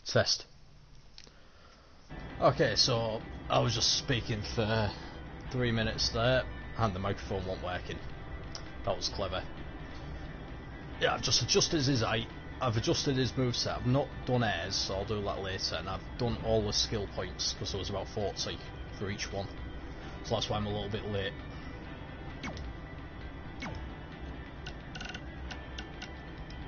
Test. Okay, so I was just speaking for 3 minutes there, and the microphone wasn't working. That was clever. Yeah, I've just adjusted his height. I've adjusted his moveset. I've not done airs, so I'll do that later. And I've done all the skill points, because there was about 40 for each one. So that's why I'm a little bit late.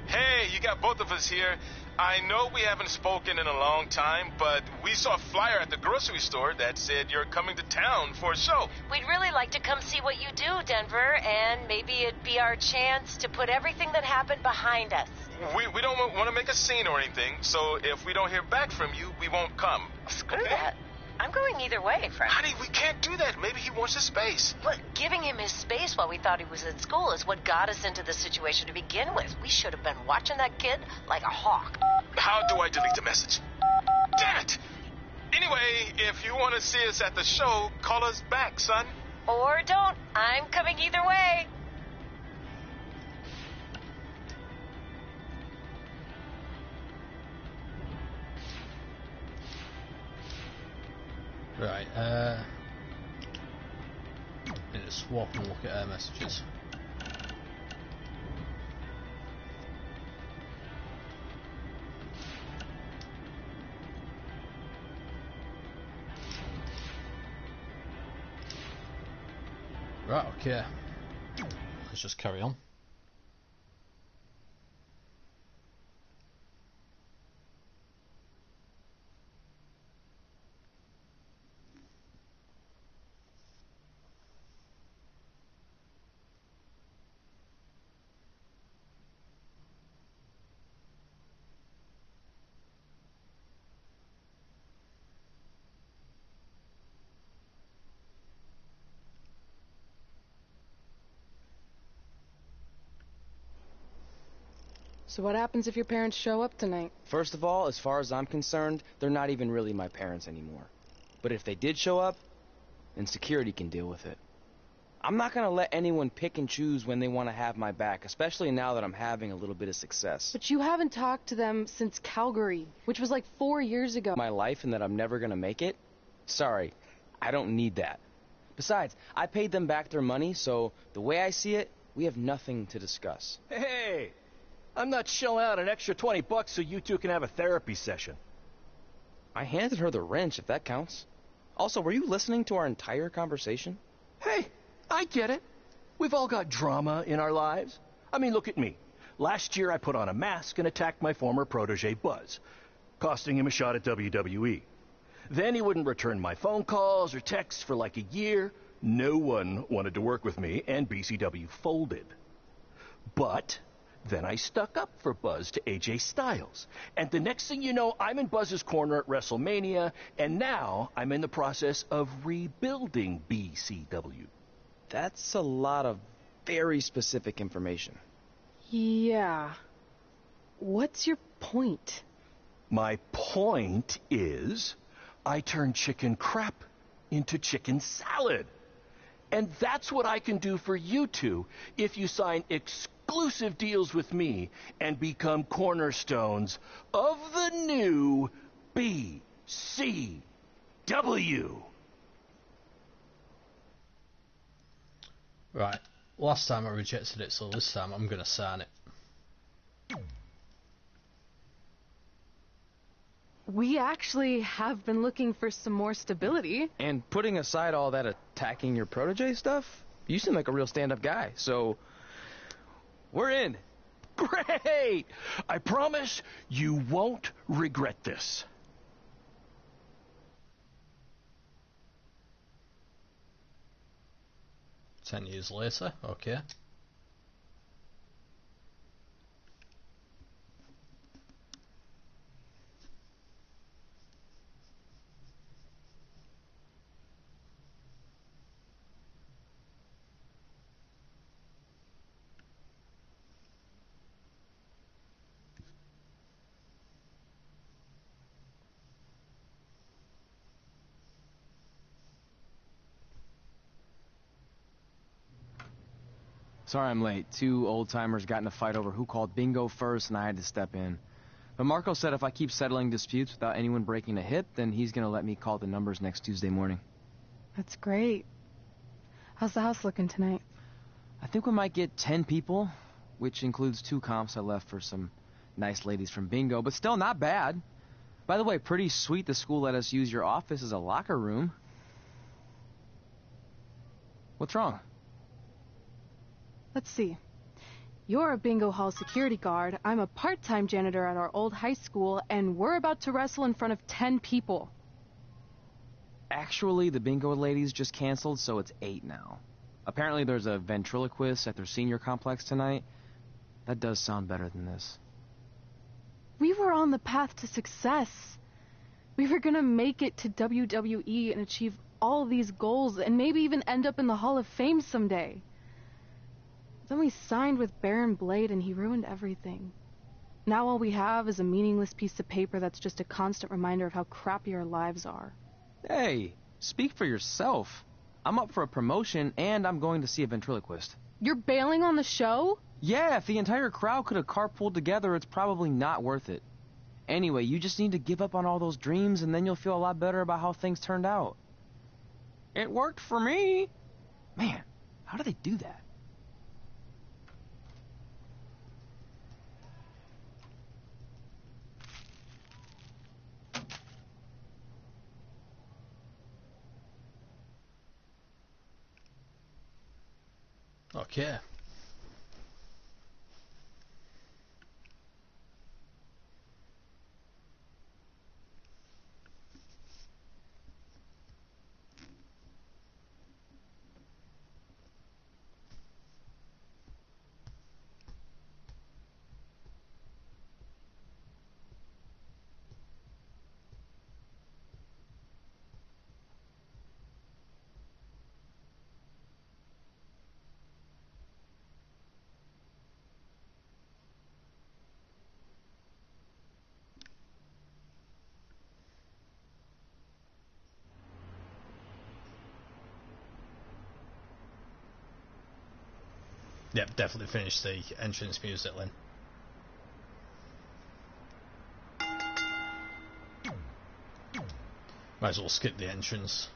Hey, you got both of us here. I know we haven't spoken in a long time, but we saw a flyer at the grocery store that said you're coming to town for a show. We'd really like to come see what you do, Denver, and maybe it'd be our chance to put everything that happened behind us. We don't want to make a scene or anything, so if we don't hear back from you, we won't come. Screw that. I'm going either way, Frank. Honey, we can't do that. Maybe he wants his space. But giving him his space while we thought he was at school is what got us into this situation to begin with. We should have been watching that kid like a hawk. How do I delete the message? Damn it! Anyway, if you want to see us at the show, call us back, son. Or don't. I'm coming either way. Right, need to swap and look at air messages. Right, okay. Let's just carry on. So what happens if your parents show up tonight? First of all, as far as I'm concerned, they're not even really my parents anymore. But if they did show up, then security can deal with it. I'm not gonna let anyone pick and choose when they want to have my back, especially now that I'm having a little bit of success. But you haven't talked to them since Calgary, which was like 4 years ago. My life and that I'm never gonna make it? Sorry, I don't need that. Besides, I paid them back their money, so the way I see it, we have nothing to discuss. Hey! I'm not shelling out an extra $20 so you two can have a therapy session. I handed her the wrench, if that counts. Also, were you listening to our entire conversation? Hey, I get it. We've all got drama in our lives. I mean, look at me. Last year I put on a mask and attacked my former protege Buzz, costing him a shot at WWE. Then he wouldn't return my phone calls or texts for like a year. No one wanted to work with me, and BCW folded. But then I stuck up for Buzz to AJ Styles. And the next thing you know, I'm in Buzz's corner at WrestleMania, and now I'm in the process of rebuilding BCW. That's a lot of very specific information. Yeah. What's your point? My point is, I turned chicken crap into chicken salad. And that's what I can do for you two if you sign exclusive deals with me and become cornerstones of the new BCW. Right, last time I rejected it, so this time I'm going to sign it. We actually have been looking for some more stability. And putting aside all that attacking your protege stuff, you seem like a real stand-up guy, so we're in. Great! I promise you won't regret this. 10 years later, okay. Sorry I'm late. Two old-timers got in a fight over who called bingo first, and I had to step in. But Marco said if I keep settling disputes without anyone breaking a hip, then he's gonna let me call the numbers next Tuesday morning. That's great. How's the house looking tonight? I think we might get 10 people, which includes 2 comps I left for some nice ladies from bingo, but still not bad. By the way, pretty sweet the school let us use your office as a locker room. What's wrong? Let's see. You're a bingo hall security guard, I'm a part-time janitor at our old high school, and we're about to wrestle in front of 10 people. Actually, the bingo ladies just canceled, so it's 8 now. Apparently there's a ventriloquist at their senior complex tonight. That does sound better than this. We were on the path to success. We were gonna make it to WWE and achieve all these goals and maybe even end up in the Hall of Fame someday. Then we signed with Baron Blade and he ruined everything. Now all we have is a meaningless piece of paper that's just a constant reminder of how crappy our lives are. Hey, speak for yourself. I'm up for a promotion and I'm going to see a ventriloquist. You're bailing on the show? Yeah, if the entire crowd could have carpooled together, it's probably not worth it. Anyway, you just need to give up on all those dreams and then you'll feel a lot better about how things turned out. It worked for me. Man, how do they do that? Okay. Yep, definitely finished the entrance music, Lynn. Might as well skip the entrance.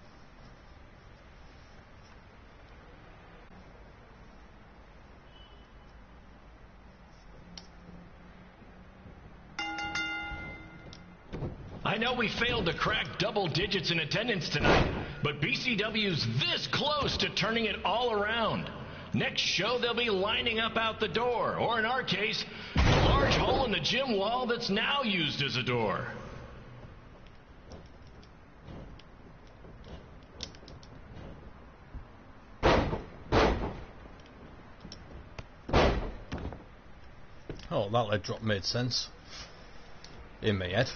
I know we failed to crack double digits in attendance tonight, but BCW's this close to turning it all around. Next show, they'll be lining up out the door, or in our case, a large hole in the gym wall that's now used as a door. Oh, that leg drop made sense. In my head.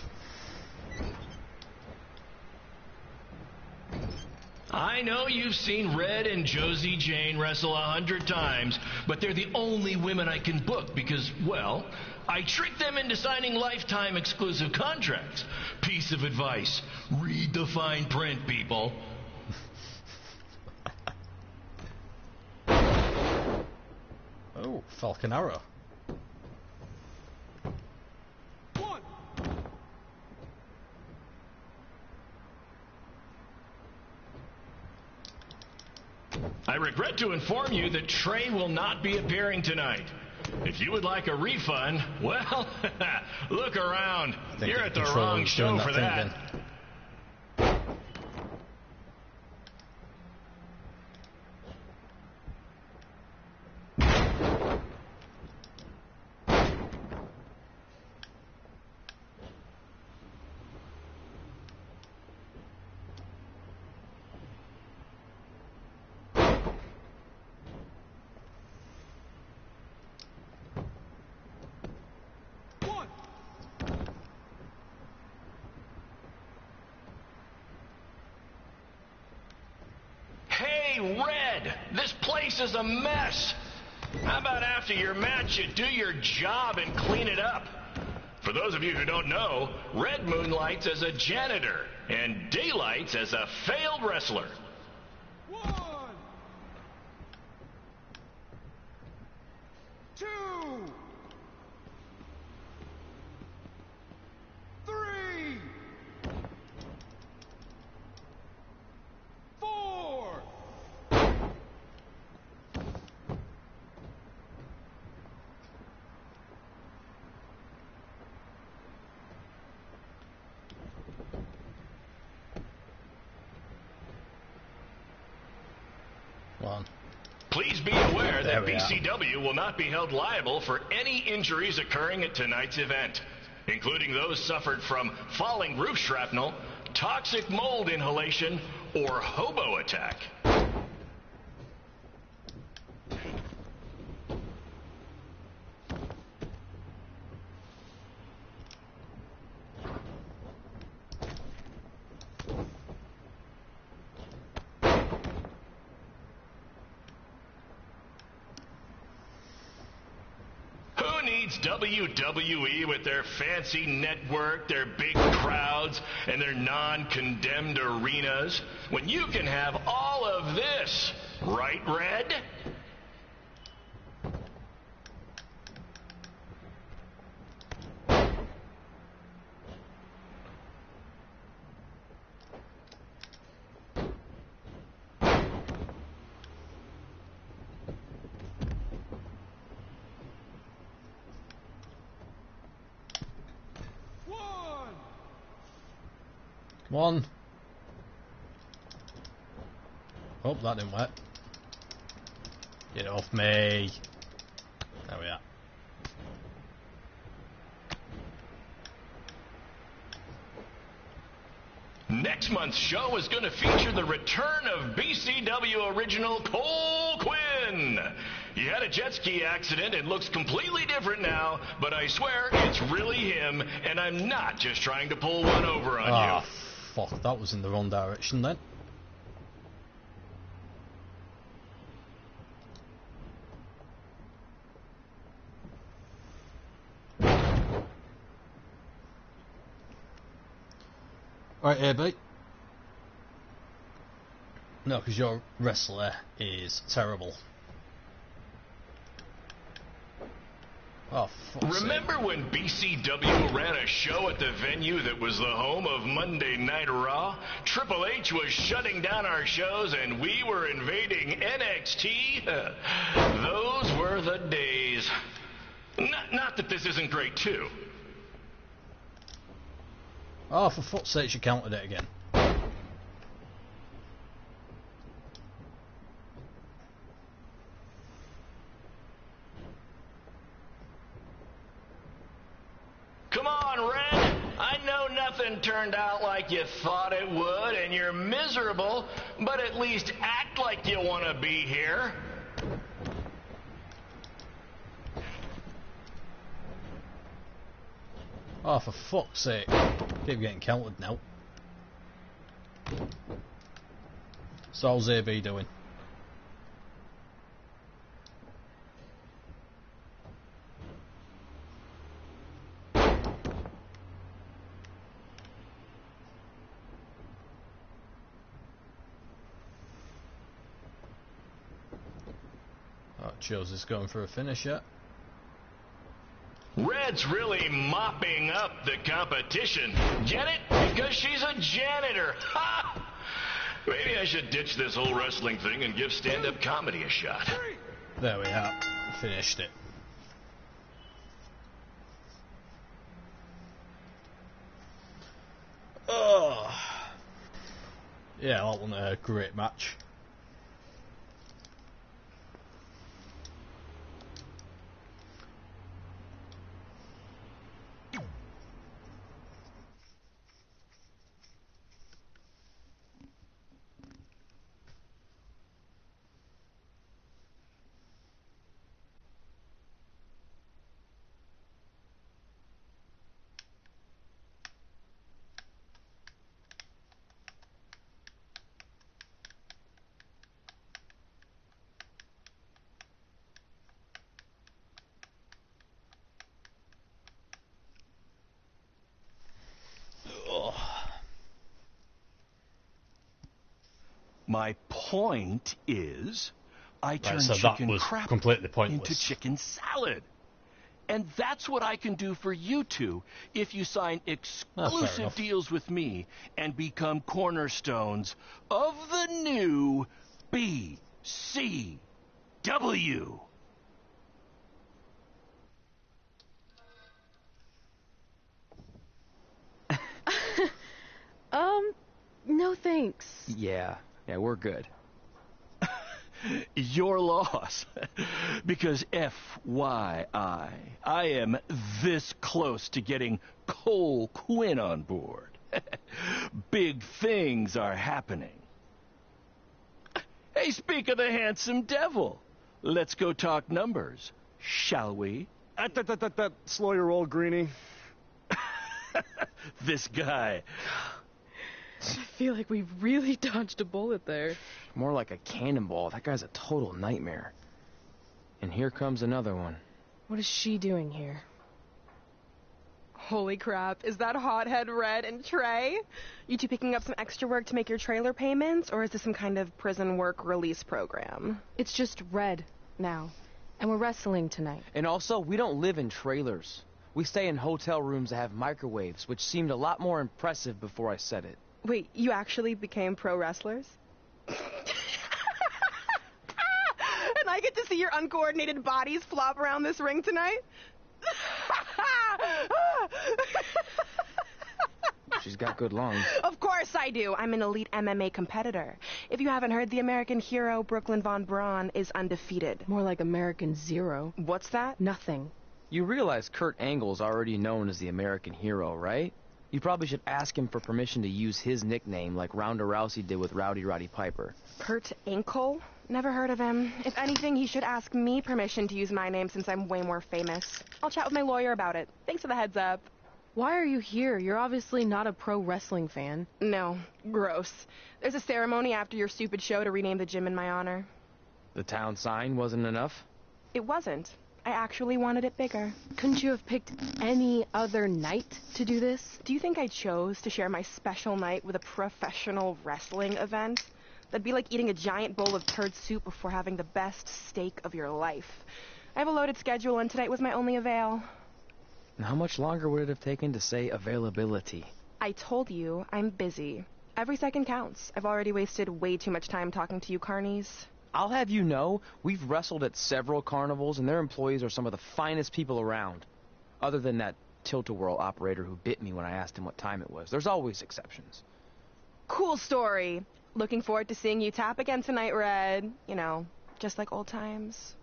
I know you've seen Red and Josie Jane wrestle 100 times, but they're the only women I can book because, well, I tricked them into signing lifetime exclusive contracts. Piece of advice. Read the fine print, people. Oh, Falcon Arrow. I regret to inform you that Trey will not be appearing tonight. If you would like a refund, well, look around. You're at the wrong show for that. Red, this place is a mess. How about after your match you do your job and clean it up? For those of you who don't know, Red moonlights as a janitor and daylights as a failed wrestler. 1, 2. Please be aware There that we are. BCW will not be held liable for any injuries occurring at tonight's event, including those suffered from falling roof shrapnel, toxic mold inhalation, or hobo attack. WWE with their fancy network, their big crowds, and their non-condemned arenas, when you can have all of this, right, Red? Come on. Oh, that didn't work. Get it off me. There we are. Next month's show is going to feature the return of BCW original Cole Quinn. He had a jet ski accident and looks completely different now, but I swear it's really him, and I'm not just trying to pull one over on you. Fuck, that was in the wrong direction then. Right, AB. No, because your wrestler is terrible. Oh, fuck's Remember sake. when BCW ran a show at the venue that was the home of Monday Night Raw? Triple H was shutting down our shows and we were invading NXT? Those were the days. Not that this isn't great too. Oh, for fuck's sake, she counted it again. Come on, Red. I know nothing turned out like you thought it would, and you're miserable, but at least act like you want to be here. Oh, for fuck's sake. Keep getting counted now. So how's AB doing? Oh, Josie's going for a finish yet. Red's really mopping up the competition. Get it? Because she's a janitor. Ha! Maybe I should ditch this whole wrestling thing and give stand-up comedy a shot. There we are. Finished it. Oh. Yeah, that wasn't a great match. My point is, I turn so that chicken was crap completely into pointless. chicken salad. And that's what I can do for you two if you sign exclusive enough. deals with me and become cornerstones of the new BCW. No thanks. Yeah, we're good. Your loss. Because FYI, I am this close to getting Cole Quinn on board. Big things are happening. Hey, speak of the handsome devil. Let's go talk numbers, shall we? Slow your roll, Greenie. This guy. I feel like we really dodged a bullet there. More like a cannonball. That guy's a total nightmare. And here comes another one. What is she doing here? Holy crap, is that hothead Red and Trey? You two picking up some extra work to make your trailer payments, or is this some kind of prison work release program? It's just Red now. And we're wrestling tonight. And also, we don't live in trailers. We stay in hotel rooms that have microwaves, which seemed a lot more impressive before I said it. Wait, you actually became pro wrestlers? And I get to see your uncoordinated bodies flop around this ring tonight? She's got good lungs. Of course I do. I'm an elite MMA competitor. If you haven't heard, the American hero, Brooklyn Von Braun, is undefeated. More like American Zero. What's that? Nothing. You realize Kurt Angle's already known as the American hero, right? You probably should ask him for permission to use his nickname like Ronda Rousey did with Rowdy Roddy Piper. Kurt Angle? Never heard of him. If anything, he should ask me permission to use my name since I'm way more famous. I'll chat with my lawyer about it. Thanks for the heads up. Why are you here? You're obviously not a pro wrestling fan. No. Gross. There's a ceremony after your stupid show to rename the gym in my honor. The town sign wasn't enough? It wasn't. I actually wanted it bigger. Couldn't you have picked any other night to do this? Do you think I chose to share my special night with a professional wrestling event? That'd be like eating a giant bowl of turd soup before having the best steak of your life. I have a loaded schedule, and tonight was my only avail. And how much longer would it have taken to say availability? I told you, I'm busy. Every second counts. I've already wasted way too much time talking to you carnies. I'll have you know, we've wrestled at several carnivals, and their employees are some of the finest people around. Other than that tilt-a-whirl operator who bit me when I asked him what time it was. There's always exceptions. Cool story. Looking forward to seeing you tap again tonight, Red. You know, just like old times.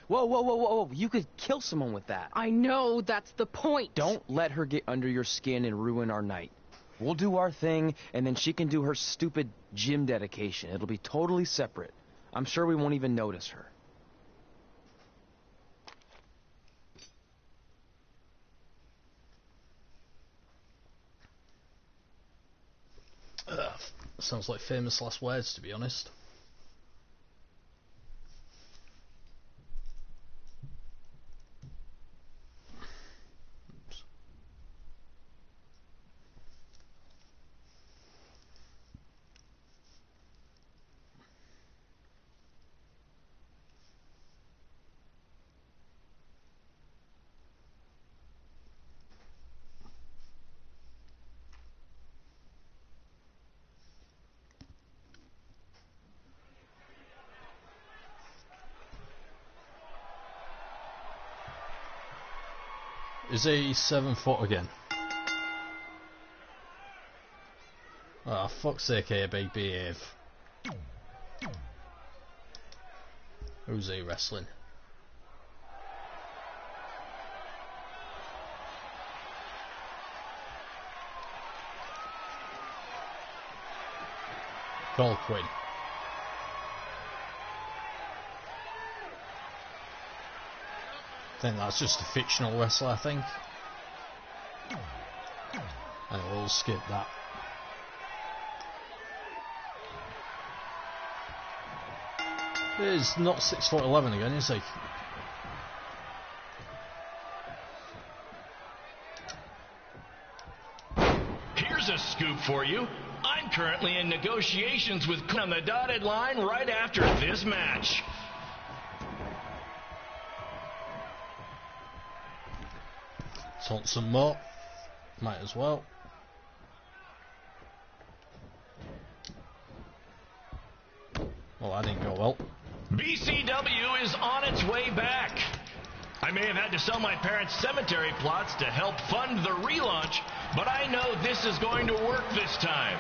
Whoa, whoa, whoa, whoa, whoa. You could kill someone with that. I know, that's the point. Don't let her get under your skin and ruin our night. We'll do our thing, and then she can do her stupid gym dedication. It'll be totally separate. I'm sure we won't even notice her. Sounds like famous last words, to be honest. Is he 7 foot again? Oh, fuck's sake, AB, behave. Who's he wrestling? Cole Quinn. I think that's just a fictional wrestler, I think. And we'll skip that. He's not 6'11" again, is he? Here's a scoop for you. I'm currently in negotiations with on the dotted line right after this match. Want some more? Might as well. Well, that didn't go well. BCW is on its way back. I may have had to sell my parents' cemetery plots to help fund the relaunch, but I know this is going to work this time.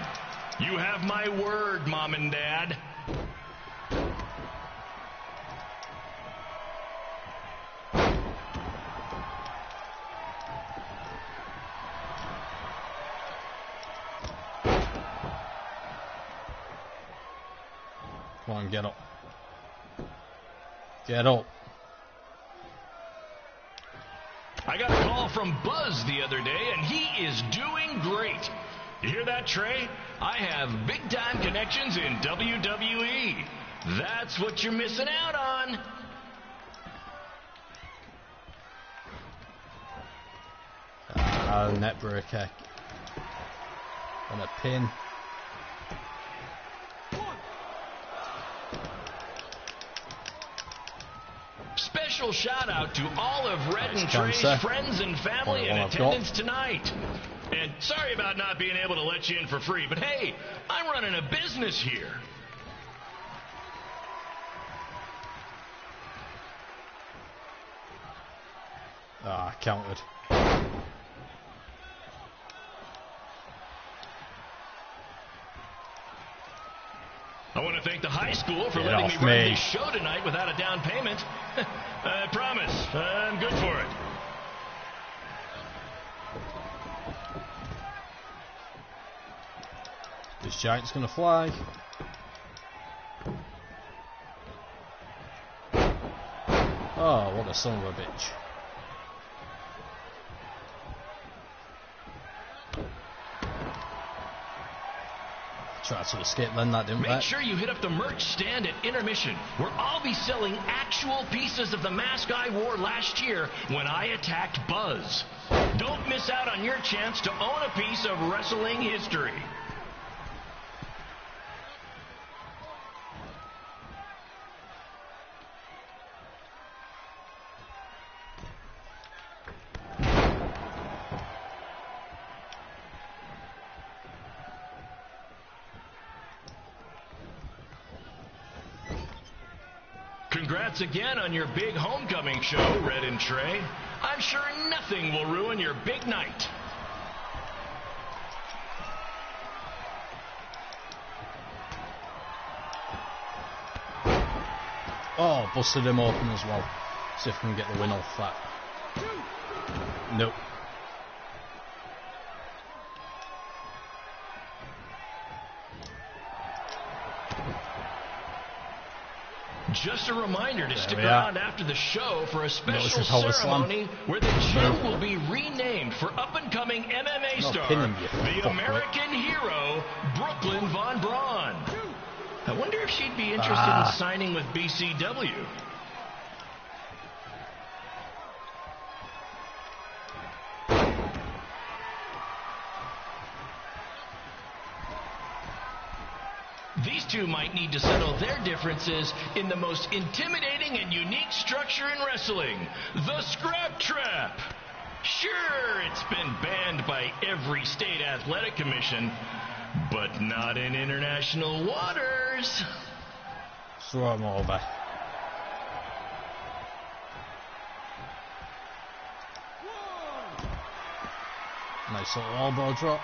You have my word, Mom and Dad. Come on, get up. Get up. I got a call from Buzz the other day, and he is doing great. You hear that, Trey? I have big-time connections in WWE. That's what you're missing out on. Net breaker. And a pin. Special shout out to all of Red Nice and cancer. Trey's friends and family in Only one I've attendance tonight. And sorry about not being able to let you in for free, but hey, I'm running a business here. Ah, countered. I want to thank the high school for Get letting me off run me. this show tonight without a down payment. I promise, I'm good for it. This giant's gonna fly. Oh, what a son of a bitch. Tried to escape then, that didn't Make work. sure you hit up the merch stand at intermission, where I'll be selling actual pieces of the mask I wore last year when I attacked Buzz. Don't miss out on your chance to own a piece of wrestling history. Congrats again on your big homecoming show, Red and Trey. I'm sure nothing will ruin your big night. Oh, busted him open as well. See if we can get the win off that. Nope. Just a reminder to stick we are. around after the show for a special Notice how ceremony where the gym will be renamed for up-and-coming MMA Not star, pinning you, the fuckwit. American hero, Brooklyn Von Braun. I wonder if she'd be interested in signing with BCW. These two might need to settle their differences in the most intimidating and unique structure in wrestling, the Scrap Trap. Sure, it's been banned by every state athletic commission, but not in international waters. Throw him over. Nice little elbow drop.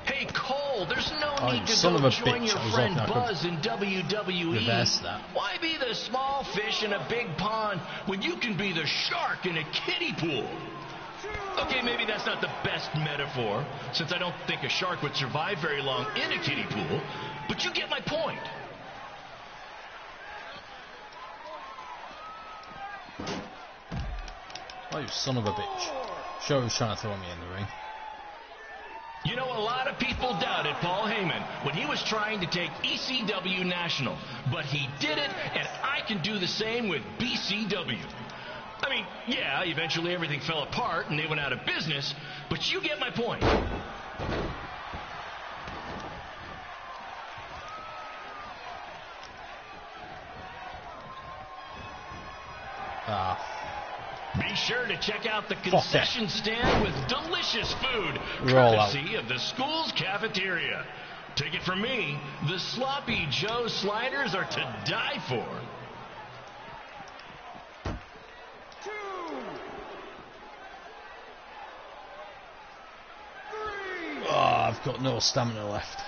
Hey, Cole, there's no Oh, need you to son go of a join bitch. your I was friend hoping I could Buzz in WWE. reverse that. Why be the small fish in a big pond when you can be the shark in a kiddie pool? Okay, maybe that's not the best metaphor, since I don't think a shark would survive very long in a kiddie pool, but you get my point. Oh, you son of a bitch. Sure, he was trying to throw me in the ring. You know, a lot of people doubted Paul Heyman when he was trying to take ECW National, but he did it, and I can do the same with BCW. I mean, yeah, eventually everything fell apart and they went out of business, but you get my point. Be sure to check out the concession stand with delicious food, courtesy of the school's cafeteria. Take it from me, the Sloppy Joe sliders are to die for. I've got no stamina left.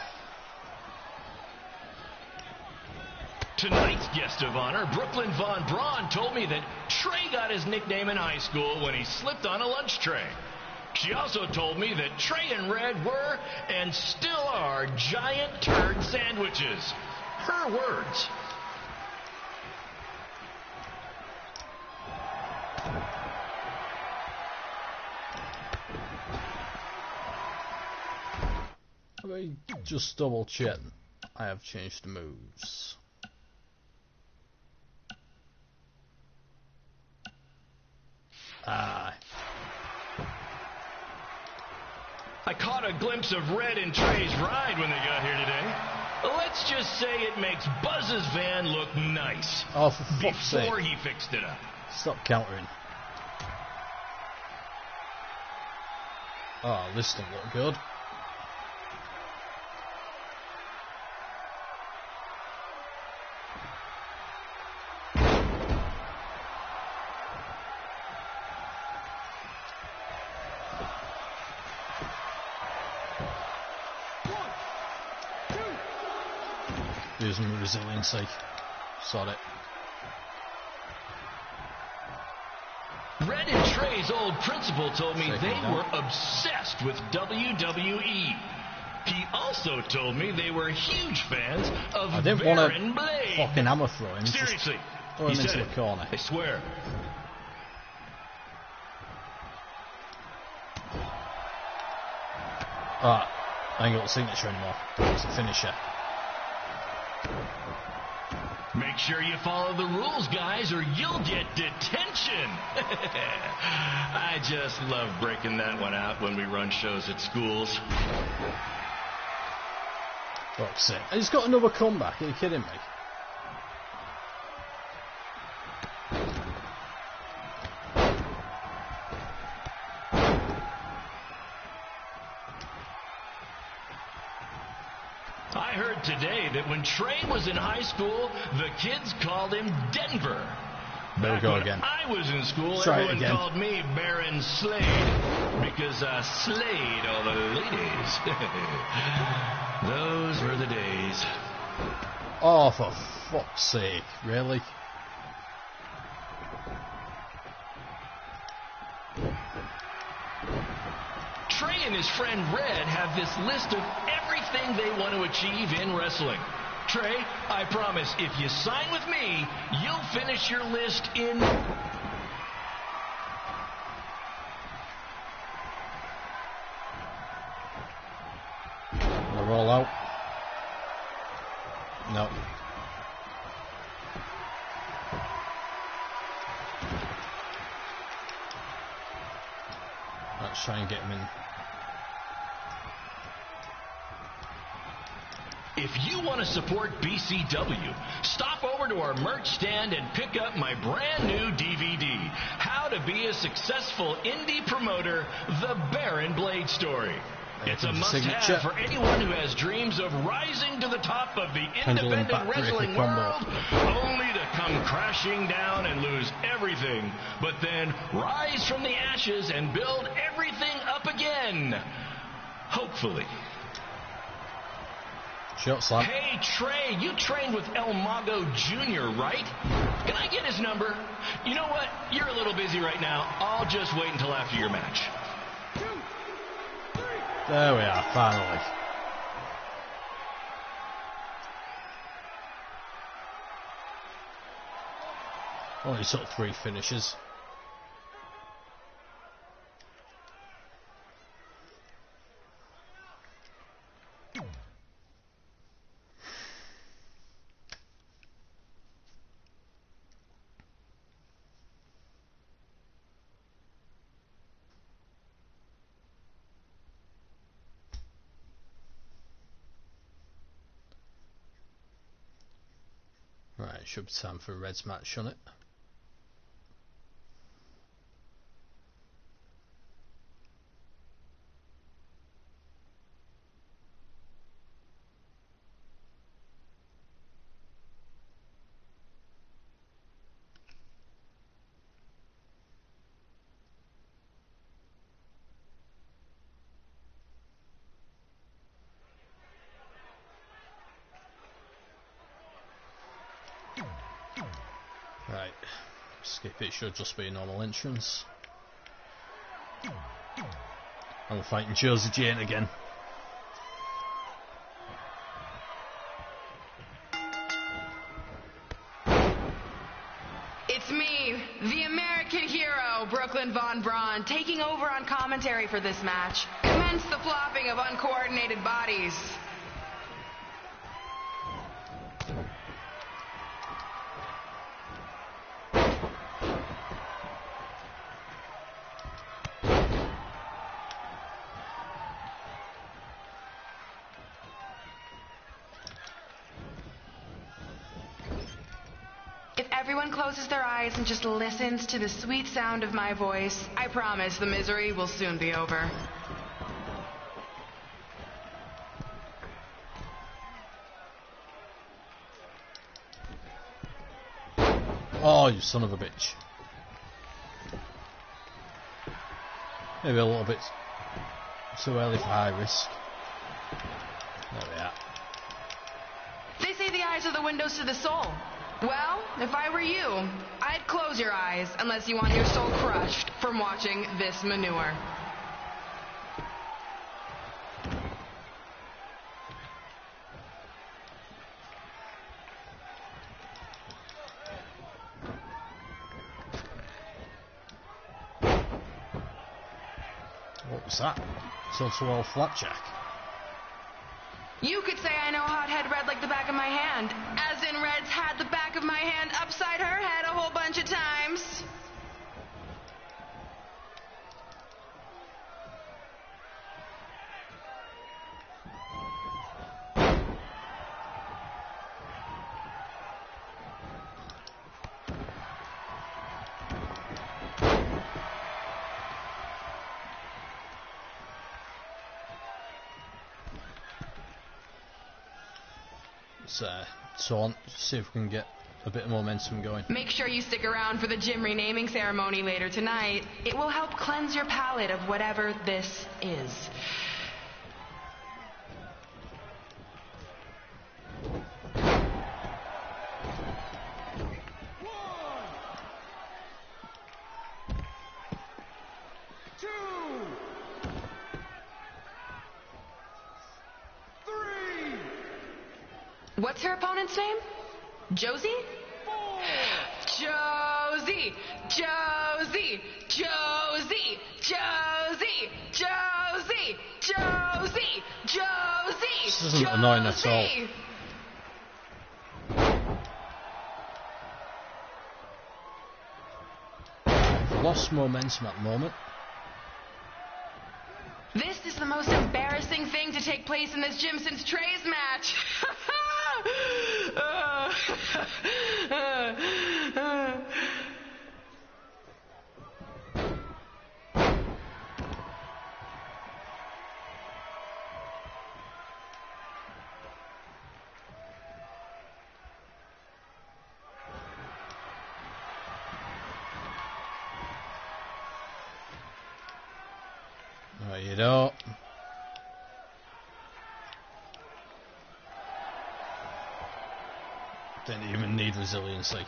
Tonight's guest of honor, Brooklyn Von Braun, told me that Trey got his nickname in high school when he slipped on a lunch tray. She also told me that Trey and Red were, and still are, giant turd sandwiches. Her words. Let me just double check. I have changed the moves. I caught a glimpse of Red and Trey's ride when they got here today. Let's just say it makes Buzz's van look nice. Oh, for fuck's sake. Before he fixed it up. Stop countering. Oh, this doesn't look good. Using resiliency. Sod it. Red and Trey's old principal told me they were obsessed with WWE. He also told me they were huge fans of I didn't want to fucking hammer throw him. Seriously, throw him into the corner. I swear. Alright, I ain't got the signature anymore. It's the finisher. Make sure you follow the rules, guys, or you'll get detention. I just love breaking that one out when we run shows at schools. Fuck's sake. And he's got another comeback. Are you kidding me? I heard today that when Trey was in high school, the kids called him Denver. There we go again. I was in school, Try everyone called me Baron Slade because I slayed all the ladies. Those were the days. Oh, for fuck's sake. Really? Trey and his friend Red have this list of everything they want to achieve in wrestling. Trey, I promise, if you sign with me, you'll finish your list in... Gonna roll out. No. Let's try and get him in. If you want to support BCW, stop over to our merch stand and pick up my brand new DVD, How to Be a Successful Indie Promoter, The Baron Blade Story. It's a must-have for anyone who has dreams of rising to the top of the independent wrestling world, only to come crashing down and lose everything, but then rise from the ashes and build everything up again. Hopefully. Shot slam. Hey, Trey, you trained with El Mago Jr., right? Can I get his number? You know what? You're a little busy right now. I'll just wait until after your match. There we are, finally. Only took 3 finishes. Right, should be time for a Reds match on it. Skip it, should just be a normal entrance. And we're fighting Josie Jane again. It's me, the American hero, Brooklyn Von Braun, taking over on commentary for this match. Commence the flopping of uncoordinated bodies. If everyone closes their eyes and just listens to the sweet sound of my voice, I promise the misery will soon be over. Oh, you son of a bitch. Maybe a little bit too early for high risk. There we are. They say the eyes are the windows to the soul. Well, if I were you, I'd close your eyes unless you want your soul crushed from watching this manure. What was that? Tilt-a-whirl flapjack. You could say I know hothead Red like the back of my hand, as in Red's had the back of my hand upside her head a whole bunch of times. So on, see if we can get a bit of momentum going. Make sure you stick around for the gym renaming ceremony later tonight. It will help cleanse your palate of whatever this is. What's her opponent's name? Josie? Josie! Josie! Josie! Josie! Josie! Josie! Josie! This isn't annoying at all. I've lost momentum at the moment. This is the most embarrassing thing to take place in this gym since Trey's match. No, you don't. Didn't even need resiliency.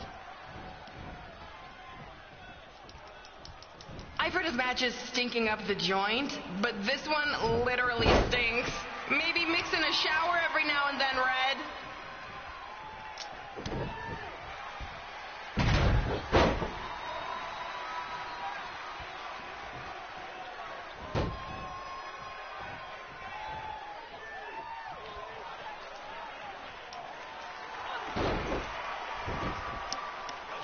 I've heard of matches stinking up the joint, but this one literally stinks. Maybe mix in a shower every now and then, Red.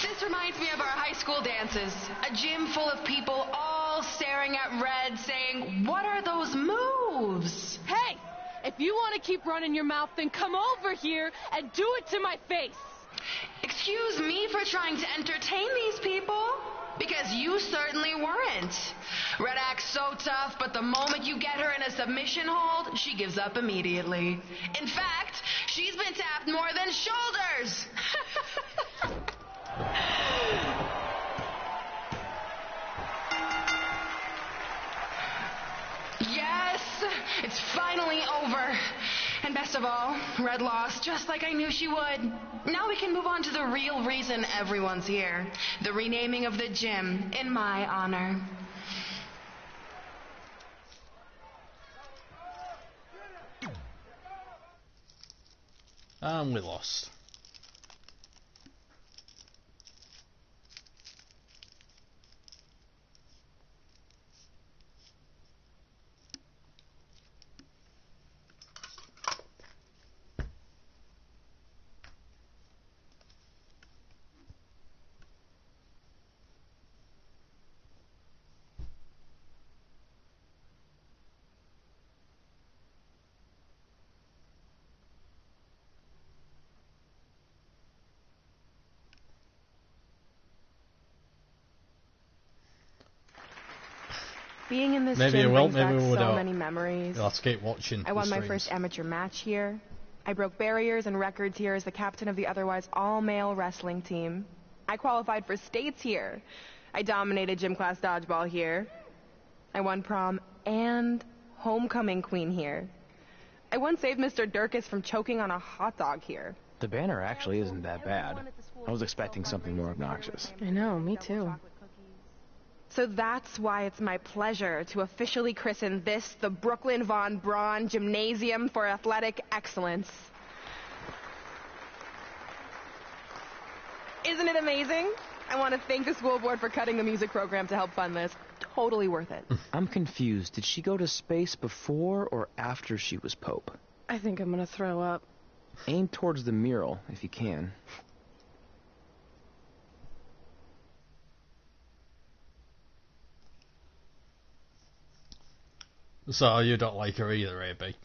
This reminds me of our high school dances. A gym full of people all staring at Red saying, "What are those moves?" Hey, if you want to keep running your mouth, then come over here and do it to my face. Excuse me for trying to entertain these people? Because you certainly weren't. Red acts so tough, but the moment you get her in a submission hold, she gives up immediately. In fact, she's been tapped more than shoulders. Yes, it's finally over. And Best of all, Red lost just like I knew she would. Now we can move on to the real reason everyone's here. The renaming of the gym in my honor. And we lost. Being in this Maybe gym it will, brings maybe back we so don't. many memories. You'll have to keep watching. I won the my streams. first amateur match here. I broke barriers and records here as the captain of the otherwise all-male wrestling team. I qualified for states here. I dominated gym class dodgeball here. I won prom and homecoming queen here. I once saved Mr. Durkis from choking on a hot dog here. The banner actually isn't that bad. I was expecting something more obnoxious. I know, me too. So that's why it's my pleasure to officially christen this the Brooklyn Von Braun Gymnasium for Athletic Excellence. Isn't it amazing? I want to thank the school board for cutting the music program to help fund this. Totally worth it. I'm confused. Did she go to space before or after she was Pope? I think I'm gonna throw up. Aim towards the mural, if you can. So you don't like her either, AB?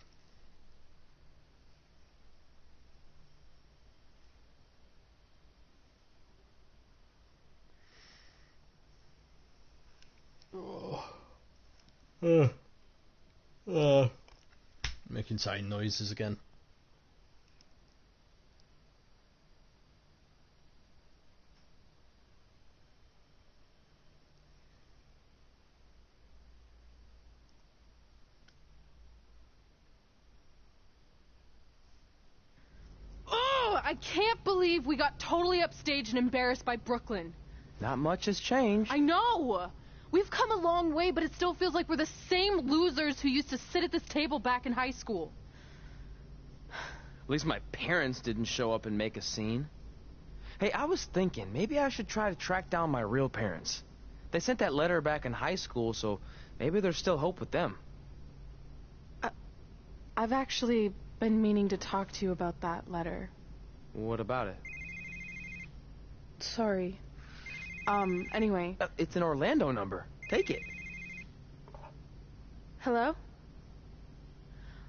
Making tiny noises again. I can't believe we got totally upstaged and embarrassed by Brooklyn. Not much has changed. I know! We've come a long way, but it still feels like we're the same losers who used to sit at this table back in high school. At least my parents didn't show up and make a scene. Hey, I was thinking, maybe I should try to track down my real parents. They sent that letter back in high school, so maybe there's still hope with them. I've actually been meaning to talk to you about that letter. What about it? Sorry. Anyway. It's an Orlando number. Take it. Hello?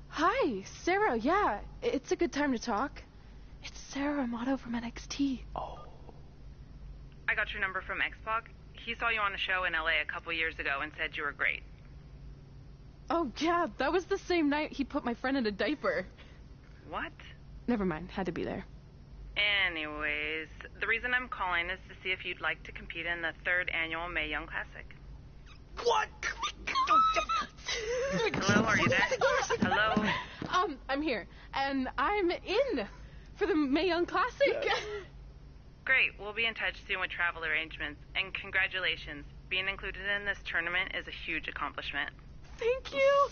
Hi, Sarah, yeah. It's a good time to talk. It's Sarah Amato from NXT. Oh. I got your number from X-Pac. He saw you on a show in LA a couple years ago and said you were great. Oh, yeah, that was the same night he put my friend in a diaper. What? Never mind, had to be there. Anyways, the reason I'm calling is to see if you'd like to compete in the 3rd annual Mae Young Classic. What? Hello, are you there? Hello? I'm here, and I'm in for the Mae Young Classic. Great, we'll be in touch soon with travel arrangements, and congratulations. Being included in this tournament is a huge accomplishment. Thank you.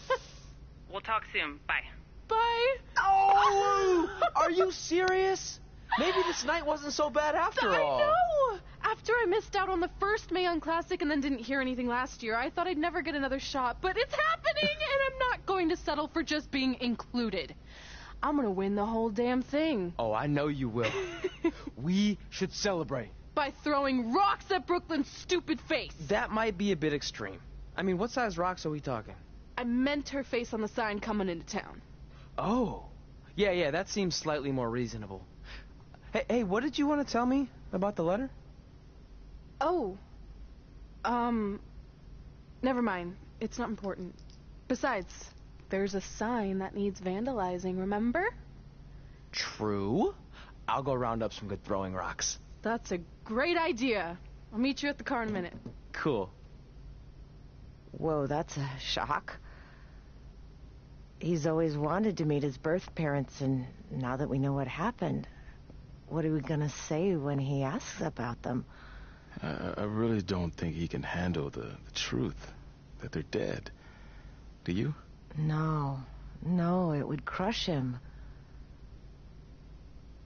We'll talk soon. Bye. Bye. Oh! Are you serious? Maybe this night wasn't so bad after all. I know! After I missed out on the first Mae Young Classic and then didn't hear anything last year, I thought I'd never get another shot, but it's happening, and I'm not going to settle for just being included. I'm gonna win the whole damn thing. Oh, I know you will. We should celebrate. By throwing rocks at Brooklyn's stupid face. That might be a bit extreme. I mean, what size rocks are we talking? I meant her face on the sign coming into town. Oh. Yeah, that seems slightly more reasonable. Hey, what did you want to tell me about the letter? Oh. Never mind. It's not important. Besides, there's a sign that needs vandalizing, remember? True. I'll go round up some good throwing rocks. That's a great idea. I'll meet you at the car in a minute. Cool. Whoa, that's a shock. He's always wanted to meet his birth parents, and now that we know what happened, what are we gonna say when he asks about them? I really don't think he can handle the truth, that they're dead. Do you? No, it would crush him.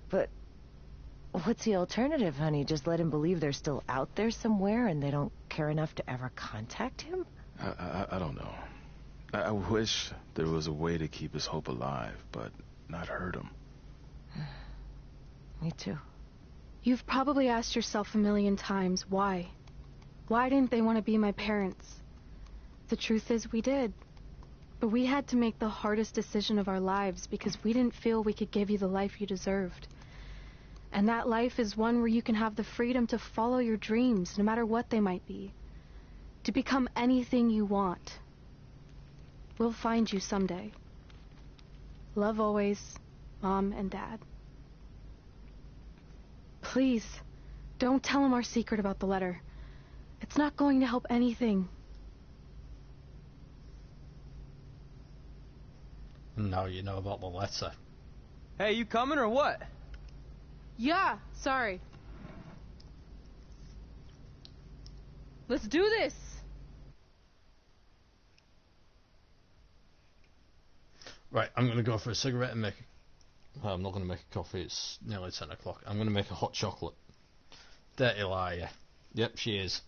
But what's the alternative, honey? Just let him believe they're still out there somewhere and they don't care enough to ever contact him? I don't know. I wish there was a way to keep his hope alive, but not hurt him. Me too. You've probably asked yourself a million times, why? Why didn't they want to be my parents? The truth is, we did. But we had to make the hardest decision of our lives because we didn't feel we could give you the life you deserved. And that life is one where you can have the freedom to follow your dreams, no matter what they might be. To become anything you want. We'll find you someday. Love always, Mom and Dad. Please, don't tell him our secret about the letter. It's not going to help anything. Now you know about the letter. Hey, you coming or what? Yeah, sorry. Let's do this! Right, I'm going to go for a cigarette and make... Well, I'm not going to make a coffee, it's nearly 10 o'clock. I'm going to make a hot chocolate. Dirty liar. Yep, she is.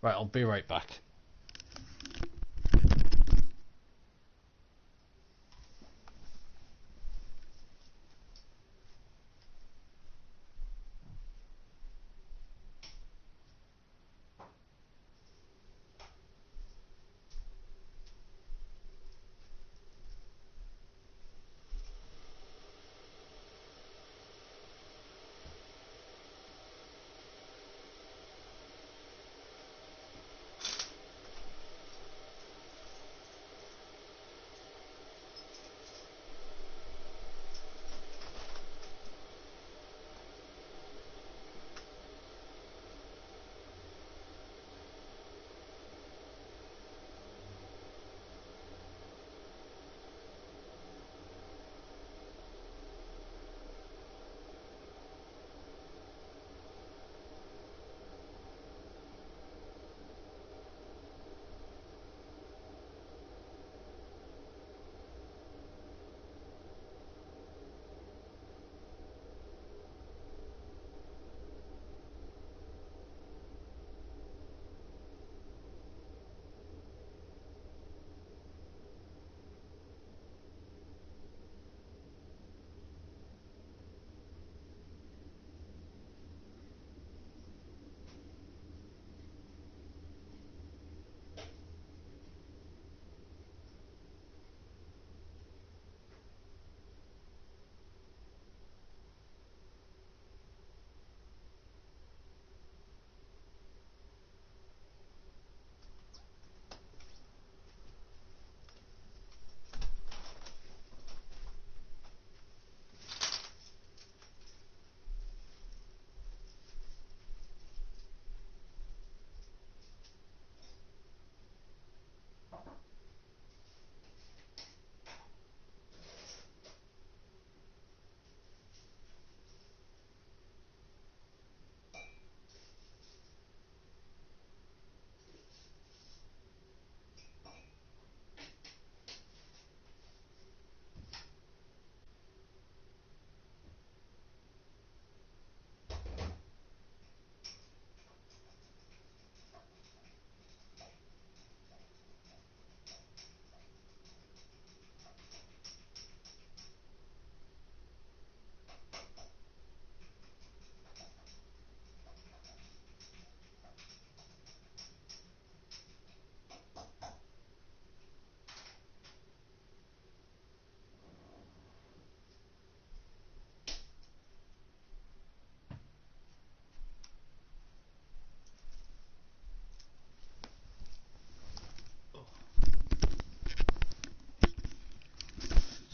Right, I'll be right back.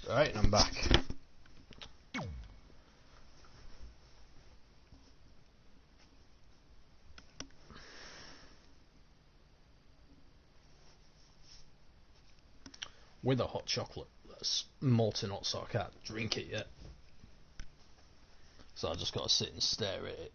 Right, I'm back. With a hot chocolate. it's molten hot, so I can't drink it yet. So I just gotta sit and stare at it.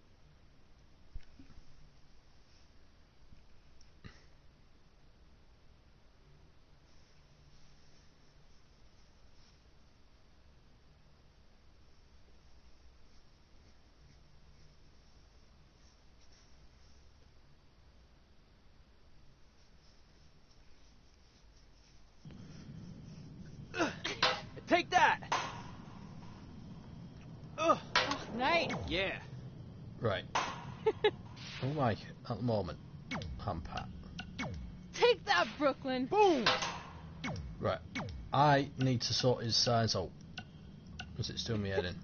Take that! Oh, nice. Yeah. Right. Oh my, at the moment, I'm Pat. Take that, Brooklyn. Boom! Right. I need to sort his size out. Because it's doing me head in.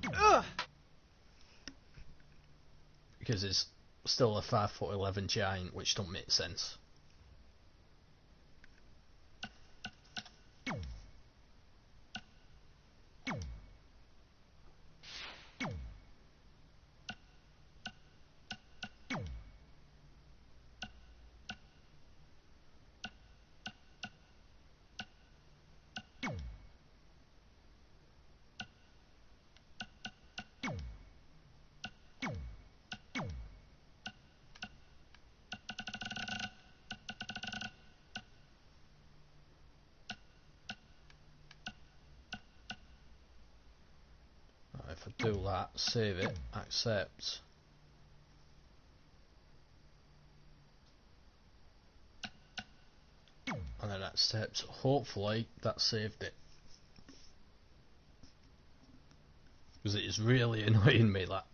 Because it's still a 5'11" giant, which don't make sense. If I do that, save it, accept. And then accept. Hopefully that saved it. Because it is really annoying me, that.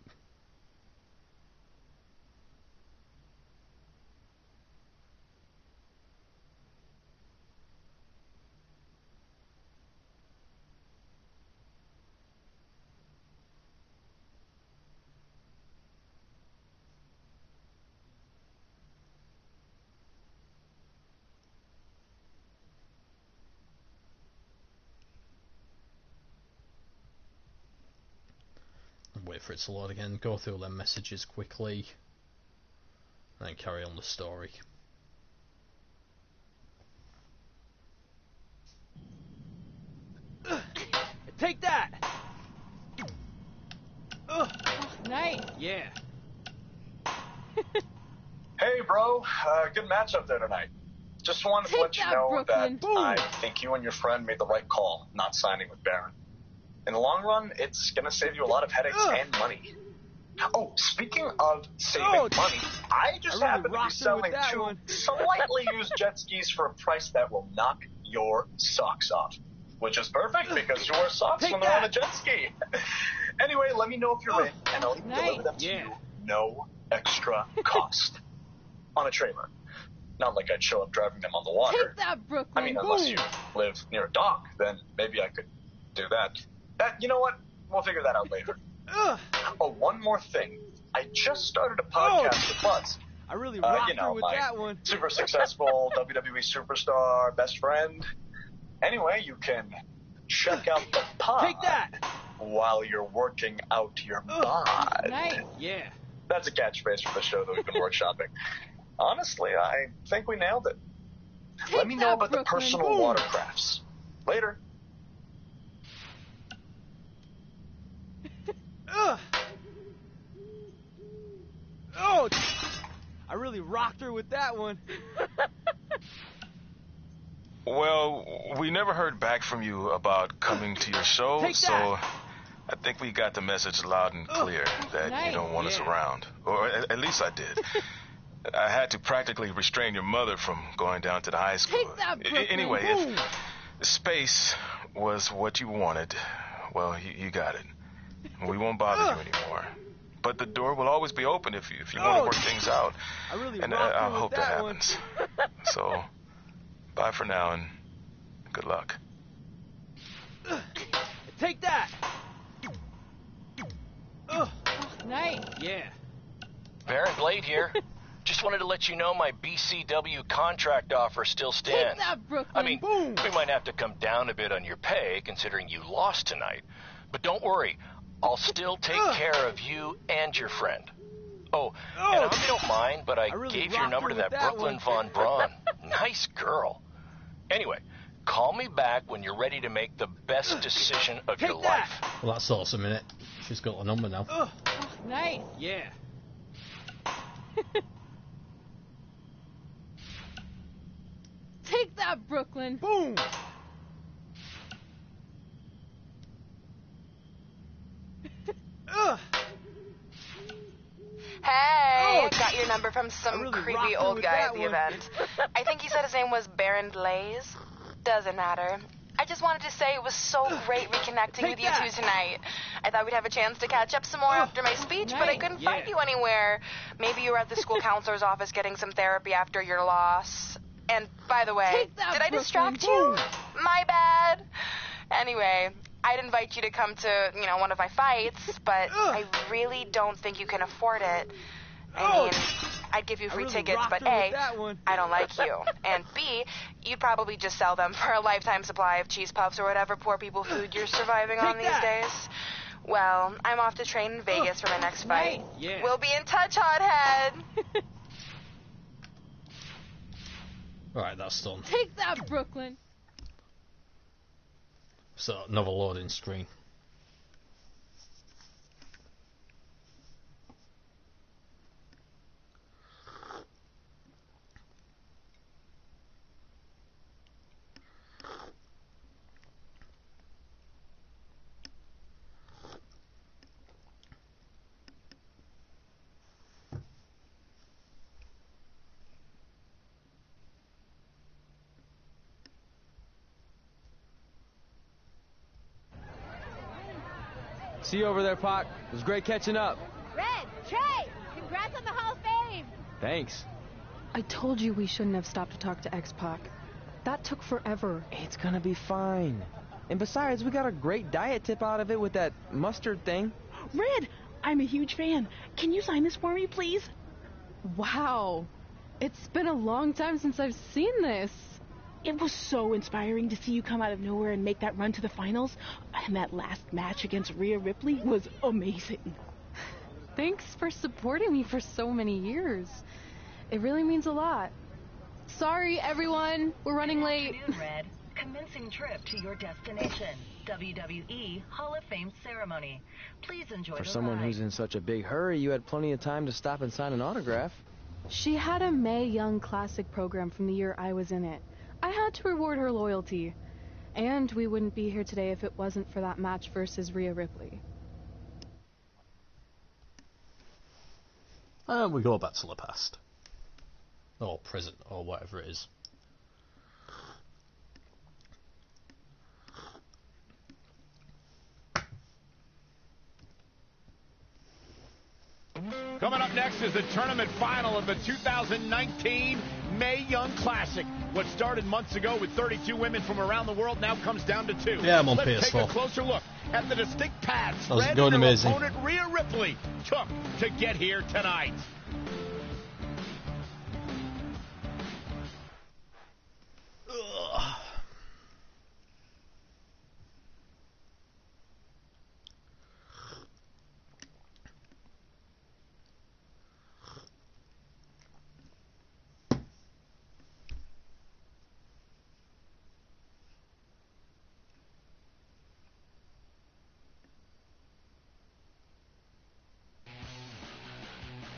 Wait for it to load again, go through them messages quickly, and then carry on the story. Take that! Nice. Yeah. Hey, bro. Good match up there tonight. Just wanted to let you know Brooklyn. that I think you and your friend made the right call not signing with Baron. In the long run, it's going to save you a lot of headaches and money. Oh, speaking of saving money, I just happen to be selling 2 slightly used jet skis for a price that will knock your socks off. Which is perfect, because you wear socks when they're on a jet ski. Anyway, let me know if you're in, and I'll deliver them to you, no extra cost. On a trailer. Not like I'd show up driving them on the water. Take that, Brooklyn. I mean, unless you live near a dock, then maybe I could do that. You know what? We'll figure that out later. Oh, one more thing. I just started a podcast with Buzz. I really rocked you know, her with my that one. super successful WWE superstar best friend. Anyway, you can check out the pod. Take that! While you're working out your bod. Nice. Yeah. That's a catchphrase for the show that we've been workshopping. Honestly, I think we nailed it. Let me know about the personal watercrafts. Later. Oh! I really rocked her with that one. Well, we never heard back from you about coming to your show, so I think we got the message loud and clear that you don't want us around. Or at least I did. I had to practically restrain your mother from going down to the high school. Anyway, if space was what you wanted, well, you got it. We won't bother you anymore. But the door will always be open if you want to work things out. And I hope that happens. So, bye for now and good luck. Take that! Nice. Yeah. Baron Blade here. Just wanted to let you know my BCW contract offer still stands. Take that, Brooklyn. I mean, we might have to come down a bit on your pay, considering you lost tonight. But don't worry, I'll still take care of you and your friend. Oh, and I hope you don't mind, but I gave your number to that Brooklyn Von Braun. Nice girl. Anyway, Call me back when you're ready to make the best decision of your life. Well, that's awesome, innit? She's got a number now. Oh, nice. Yeah. Take that, Brooklyn. Boom. Hey, got your number from some really creepy rocked old with guy that at the one. event. I think he said his name was Baron Blaze. Doesn't matter. I just wanted to say it was so great reconnecting with you two tonight. I thought we'd have a chance to catch up some more after my speech, but I couldn't find you anywhere. Maybe you were at the school counselor's office getting some therapy after your loss. And by the way, did I distract you? My bad. Anyway, I'd invite you to come to, one of my fights, but I really don't think you can afford it. I mean, I'd give you free tickets, but A, I don't like you. And B, you'd probably just sell them for a lifetime supply of cheese puffs or whatever poor people food you're surviving on these days. Well, I'm off to train in Vegas for my next fight. We'll be in touch, hothead. Alright, that's done. Take that, Brooklyn. So, another loading screen. See you over there, Pac. It was great catching up. Red, Trey, congrats on the Hall of Fame. Thanks. I told you we shouldn't have stopped to talk to X-Pac. That took forever. It's gonna be fine. And besides, we got a great diet tip out of it with that mustard thing. Red, I'm a huge fan. Can you sign this for me, please? Wow. It's been a long time since I've seen this. It was so inspiring to see you come out of nowhere and make that run to the finals. And that last match against Rhea Ripley was amazing. Thanks for supporting me for so many years. It really means a lot. Sorry, everyone. We're running late. Good afternoon, Red. Commencing trip to your destination. WWE Hall of Fame ceremony. Please enjoy For the someone ride. who's in such a big hurry, you had plenty of time to stop and sign an autograph. She had a Mae Young Classic program from the year I was in it. I had to reward her loyalty. And we wouldn't be here today if it wasn't for that match versus Rhea Ripley. And we go back to the past. Or present, or whatever it is. Coming up next is the tournament final of the 2019 Mae Young Classic. What started months ago with 32 women from around the world now comes down to 2. Yeah, I'm on Let's PS4. take a closer look at the distinct paths That was Red going and her amazing. opponent Rhea Ripley took to get here tonight.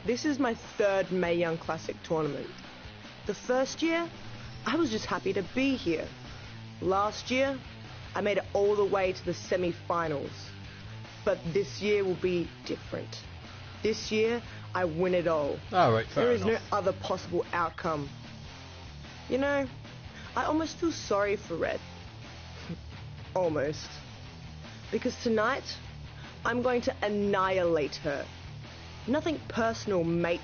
This is my third Mae Young Classic tournament. The first year, I was just happy to be here. Last year, I made it all the way to the semi-finals. But this year will be different. This year, I win it all. Alright, fair There is enough. no other possible outcome. You know, I almost feel sorry for Red. Almost. Because tonight, I'm going to annihilate her. Nothing personal, mate.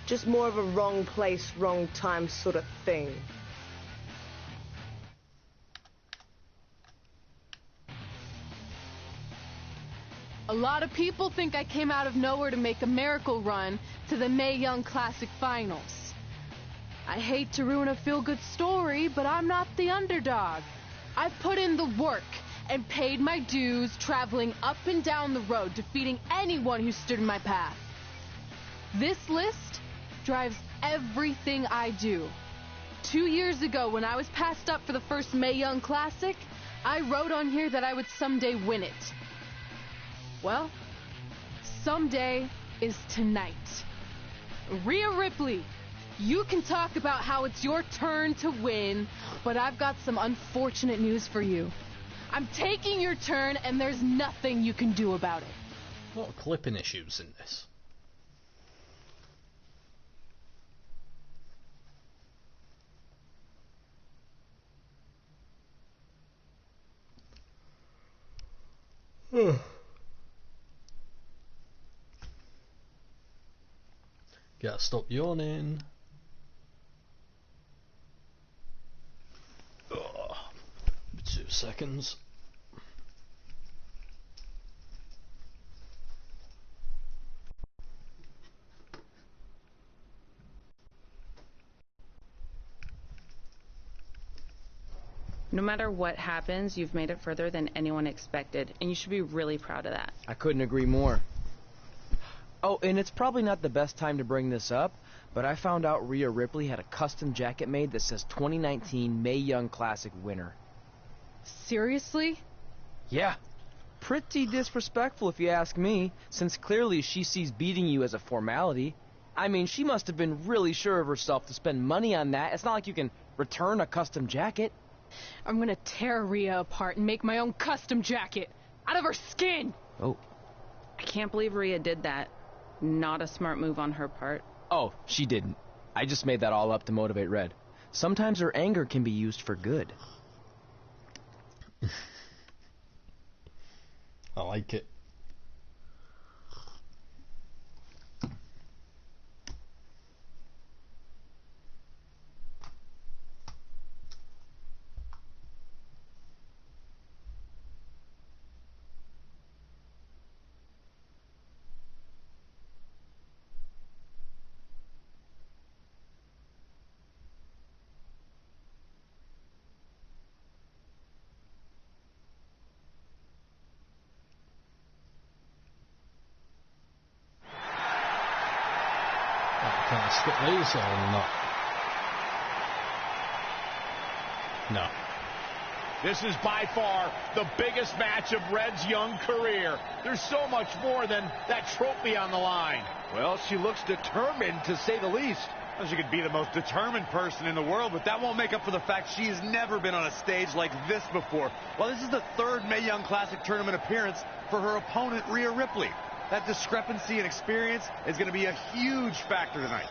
Just more of a wrong place, wrong time sort of thing. A lot of people think I came out of nowhere to make a miracle run to the Mae Young Classic Finals. I hate to ruin a feel-good story, but I'm not the underdog. I've put in the work and paid my dues traveling up and down the road, defeating anyone who stood in my path. This list drives everything I do. 2 years ago, when I was passed up for the first Mae Young Classic, I wrote on here that I would someday win it. Well, someday is tonight. Rhea Ripley, you can talk about how it's your turn to win, but I've got some unfortunate news for you. I'm taking your turn, and there's nothing you can do about it. A lot of clipping issues in this. Gotta stop yawning. 2 seconds. No matter what happens, you've made it further than anyone expected, and you should be really proud of that. I couldn't agree more. Oh, and it's probably not the best time to bring this up, but I found out Rhea Ripley had a custom jacket made that says 2019 Mae Young Classic winner. Seriously? Yeah. Pretty disrespectful if you ask me, since clearly she sees beating you as a formality. I mean, she must have been really sure of herself to spend money on that. It's not like you can return a custom jacket. I'm gonna tear Rhea apart and make my own custom jacket out of her skin! Oh. I can't believe Rhea did that. Not a smart move on her part. Oh, she didn't. I just made that all up to motivate Red. Sometimes her anger can be used for good. I like it. Can I skip these or not? No. This is by far the biggest match of Red's young career. There's so much more than that trophy on the line. Well, she looks determined, to say the least. Well, she could be the most determined person in the world, but that won't make up for the fact she has never been on a stage like this before. Well, this is the third Mae Young Classic tournament appearance for her opponent, Rhea Ripley. That discrepancy in experience is going to be a huge factor tonight.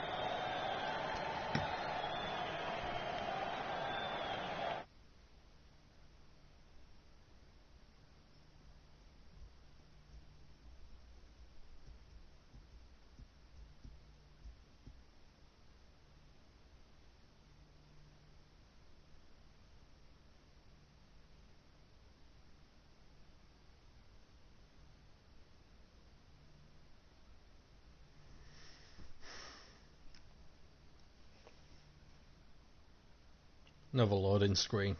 Another loading screen.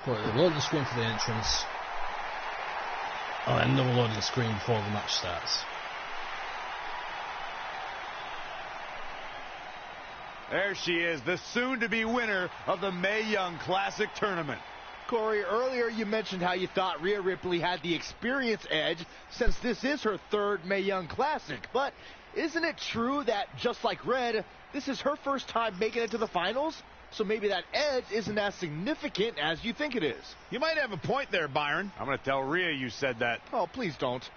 Right, the loading screen for the entrance. And another loading screen before the match starts. There she is, the soon-to-be winner of the Mae Young Classic tournament. Corey, earlier you mentioned how you thought Rhea Ripley had the experience edge since this is her third Mae Young Classic. But isn't it true that, just like Red, this is her first time making it to the finals? So maybe that edge isn't as significant as you think it is. You might have a point there, Byron. I'm going to tell Rhea you said that. Oh, please don't.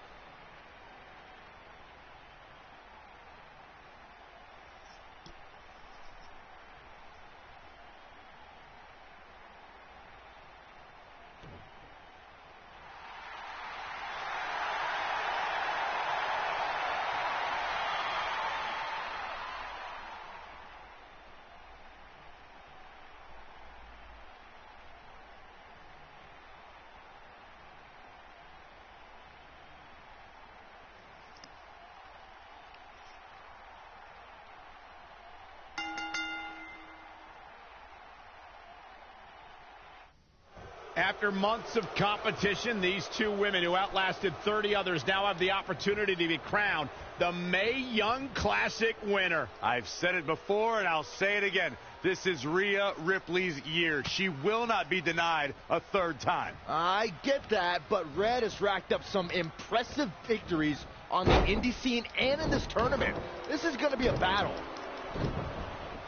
After months of competition, these two women who outlasted 30 others now have the opportunity to be crowned the Mae Young Classic winner. I've said it before and I'll say it again. This is Rhea Ripley's year. She will not be denied a third time. I get that, but Red has racked up some impressive victories on the indie scene and in this tournament. This is going to be a battle.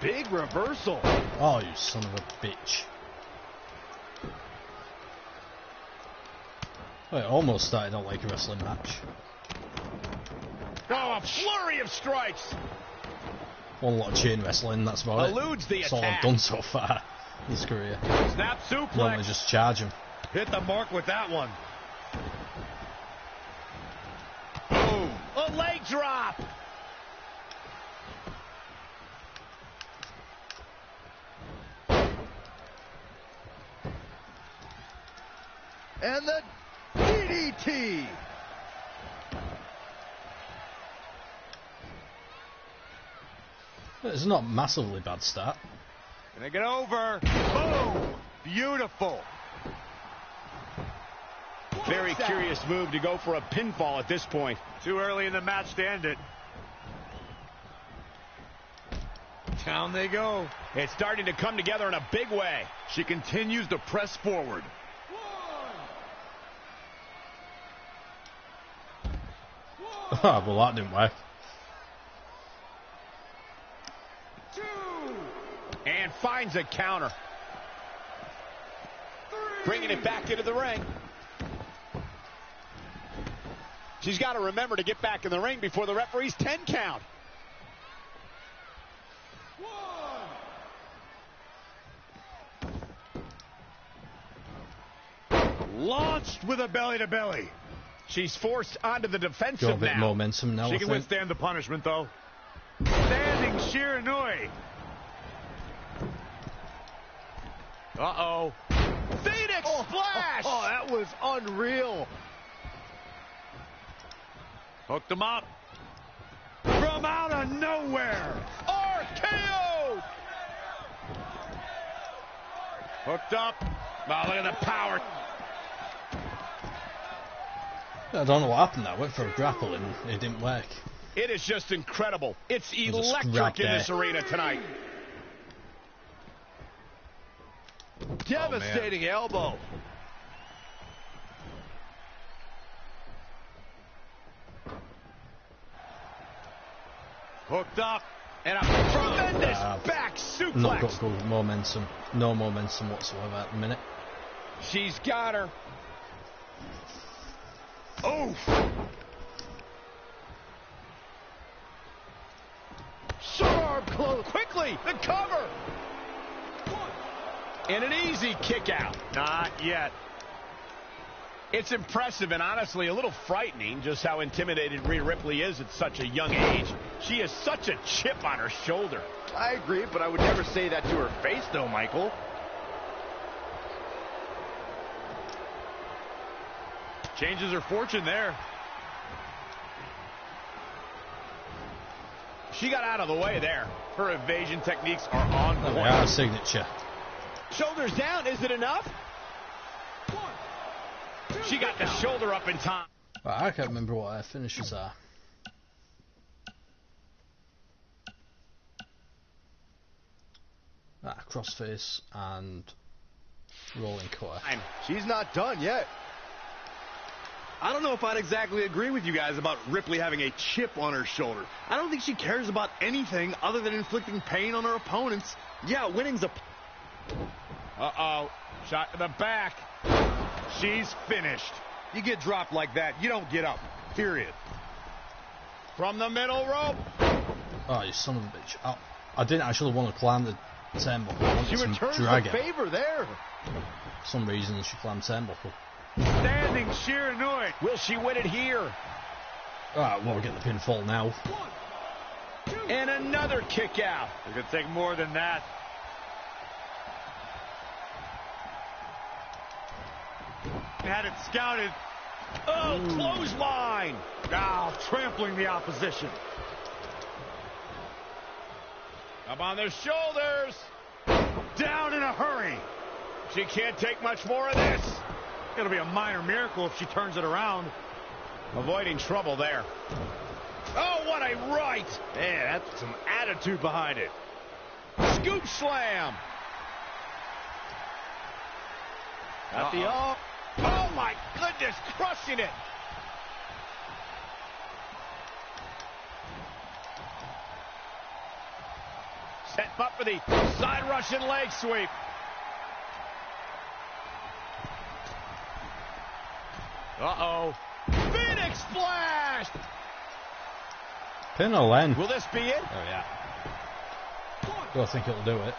Big reversal. Oh, you son of a bitch. Oh, it almost started out like a wrestling match. Oh, a flurry of strikes. One lot of chain wrestling, that's about it. Eludes the That's all attack. I've done so far in this career. Snap suplex. Normally just charge him. Hit the mark with that one. Boom. A leg drop. And the DDT. It's not a massively bad start. Gonna get over. Boom. Beautiful. Very curious move to go for a pinfall at this point. Too early in the match to end it. Down they go. It's starting to come together in a big way. She continues to press forward. Well, that didn't work. And finds a counter. Bringing it back into the ring. She's got to remember to get back in the ring before the referee's 10 count. Launched with a belly-to-belly. She's forced onto the Got a defensive bit now. momentum now, She I can think. withstand the punishment, though. Standing Shiranui. Uh-oh. Phoenix splash! Oh, that was unreal. Hooked him up. From out of nowhere. RKO! Hooked up. Oh, look at the power. I don't know what happened there. I went for a grapple and it didn't work. It is just incredible. It's There's a scrap electric in there. this arena tonight. Devastating elbow. Hooked up. And a tremendous back suplex. Not got good momentum. No momentum whatsoever at the minute. She's got her. Oh. Sharp close. Quickly, the cover. And an easy kick out. Not yet. It's impressive and honestly a little frightening just how intimidated Rhea Ripley is at such a young age. She has such a chip on her shoulder. I agree, but I would never say that to her face, though, Michael. Changes her fortune there. She got out of the way there. Her evasion techniques are on There we point. are, signature. Shoulders down, is it enough? She got the shoulder up in time. Right, I can't remember what her finishes are. Crossface and rolling cutter. She's not done yet. I don't know if I'd exactly agree with you guys about Ripley having a chip on her shoulder. I don't think she cares about anything other than inflicting pain on her opponents. Yeah, winning's a... Uh-oh. Shot to the back. She's finished. You get dropped like that, you don't get up. Period. From the middle rope. Oh, you son of a bitch. Oh, I didn't actually want to climb the turnbuckle. I wanted She to returns the drag her. favor there. For some reason she climbed turnbuckle. Standing Shiranui. Will she win it here? Alright, well, we get the pinfall now. And another kick out. It could take more than that. Had it scouted. Oh, clothesline. Now trampling the opposition. Up on their shoulders. Down in a hurry. She can't take much more of this. It's going to be a minor miracle if she turns it around. Avoiding trouble there. Oh, what a right. Man, that's some attitude behind it. Scoop slam. At the oh my goodness, crushing it. Set up for the side Russian leg sweep. Uh-oh. Phoenix splash. Pin or Len? Will this be it? Oh, yeah. Don't think it'll do it.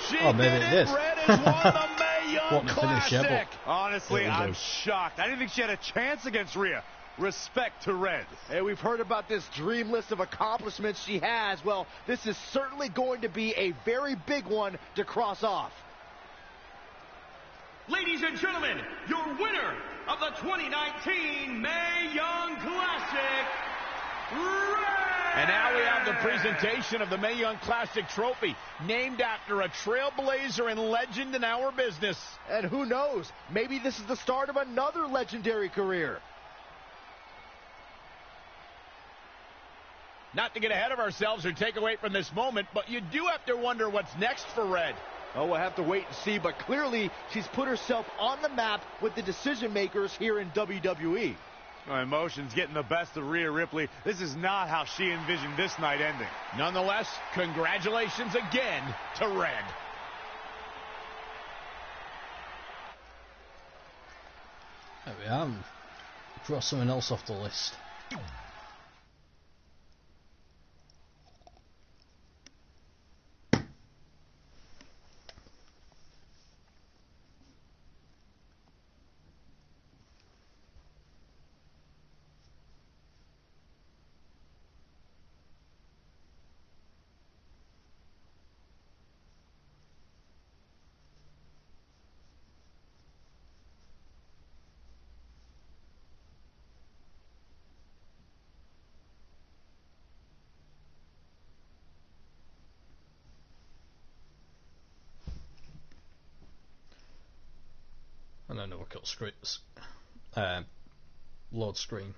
She oh, maybe it did. Red is one of the Mae Young Classic. Yet, honestly, I'm shocked. I didn't think she had a chance against Rhea. Respect to Red. Hey, we've heard about this dream list of accomplishments she has. Well, this is certainly going to be a very big one to cross off. Ladies and gentlemen, your winner of the 2019 Mae Young Classic, Red! And now we have the presentation of the Mae Young Classic trophy, named after a trailblazer and legend in our business. And who knows, maybe this is the start of another legendary career. Not to get ahead of ourselves or take away from this moment, but you do have to wonder what's next for Red. Oh, we'll have to wait and see, but clearly she's put herself on the map with the decision makers here in WWE. My emotions getting the best of Rhea Ripley. This is not how she envisioned this night ending. Nonetheless, congratulations again to Red. There we are. Cross something else off the list. And then we'll cut scripts. Load screen.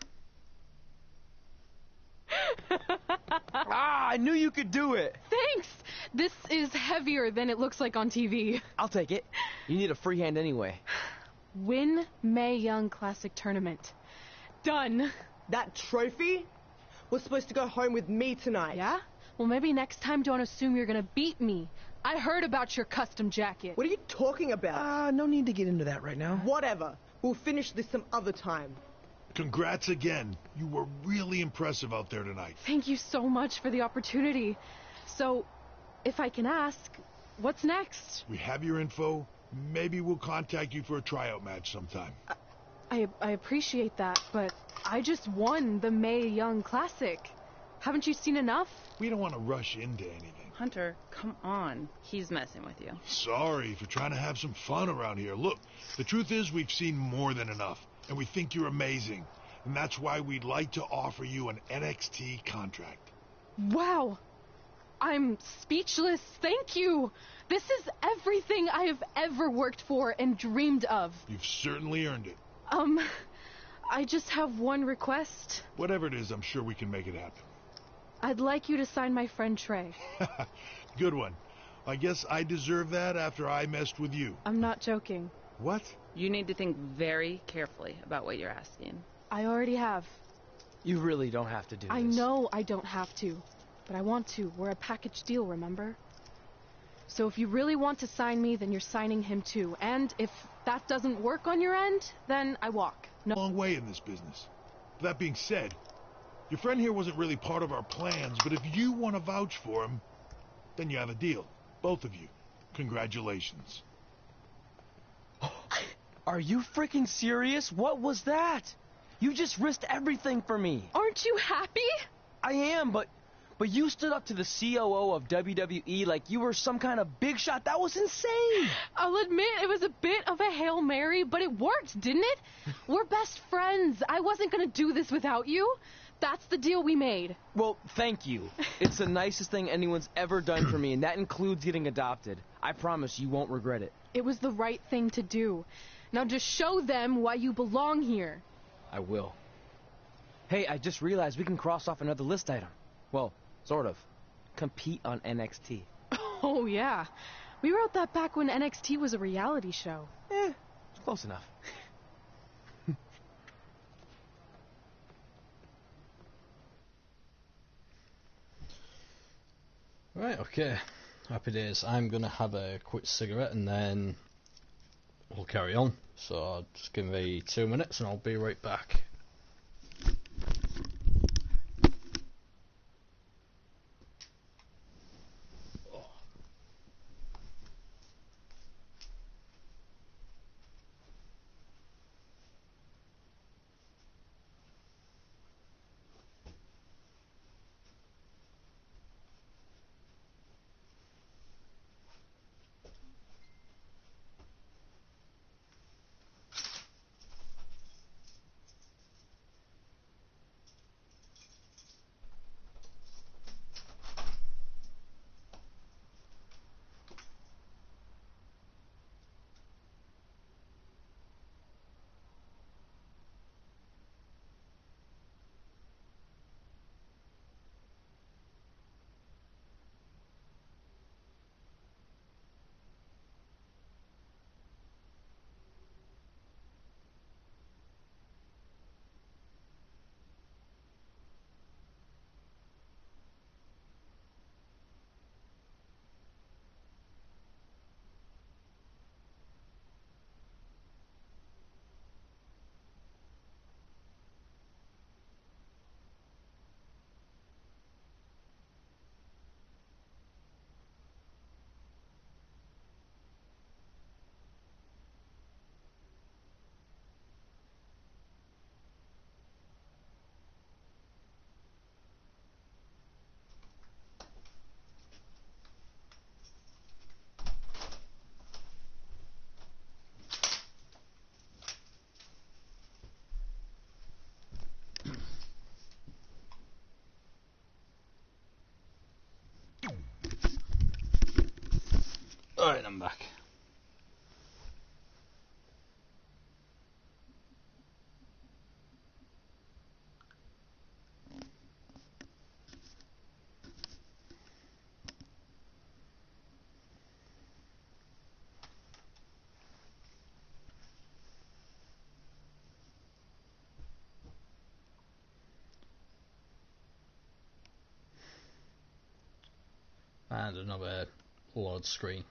I knew you could do it. Thanks! This is heavier than it looks like on TV. I'll take it. You need a free hand anyway. Win Mae Young Classic Tournament. Done. That trophy was supposed to go home with me tonight. Yeah? Well, maybe next time don't assume you're gonna beat me. I heard about your custom jacket. What are you talking about? No need to get into that right now. Whatever. We'll finish this some other time. Congrats again. You were really impressive out there tonight. Thank you so much for the opportunity. So, if I can ask, what's next? We have your info. Maybe we'll contact you for a tryout match sometime. I appreciate that, but I just won the Mae Young Classic. Haven't you seen enough? We don't want to rush into anything. Hunter, come on. He's messing with you. Sorry for trying to have some fun around here. Look, the truth is we've seen more than enough, and we think you're amazing. And that's why we'd like to offer you an NXT contract. Wow. I'm speechless. Thank you. This is everything I have ever worked for and dreamed of. You've certainly earned it. I just have one request. Whatever it is, I'm sure we can make it happen. I'd like you to sign my friend Trey. Good one. I guess I deserve that after I messed with you. I'm not joking. What? You need to think very carefully about what you're asking. I already have. You really don't have to do this. I know I don't have to, but I want to. We're a package deal, remember? So if you really want to sign me, then you're signing him too. And if that doesn't work on your end, then I walk. No. Long way in this business. That being said, your friend here wasn't really part of our plans, but if you want to vouch for him, then you have a deal. Both of you. Congratulations. Are you freaking serious? What was that? You just risked everything for me. Aren't you happy? I am, but you stood up to the COO of WWE like you were some kind of big shot. That was insane. I'll admit it was a bit of a Hail Mary, but it worked, didn't it? We're best friends. I wasn't going to do this without you. That's the deal we made. Well, thank you. It's the nicest thing anyone's ever done for me, and that includes getting adopted. I promise you won't regret it. It was the right thing to do. Now just show them why you belong here. I will. Hey, I just realized we can cross off another list item. Well, sort of. Compete on NXT. Oh, yeah. We wrote that back when NXT was a reality show. It's close enough. Right, okay. Happy days. I'm going to have a quick cigarette and then we'll carry on. So just give me 2 minutes and I'll be right back. Alright, I'm back. And another load screen.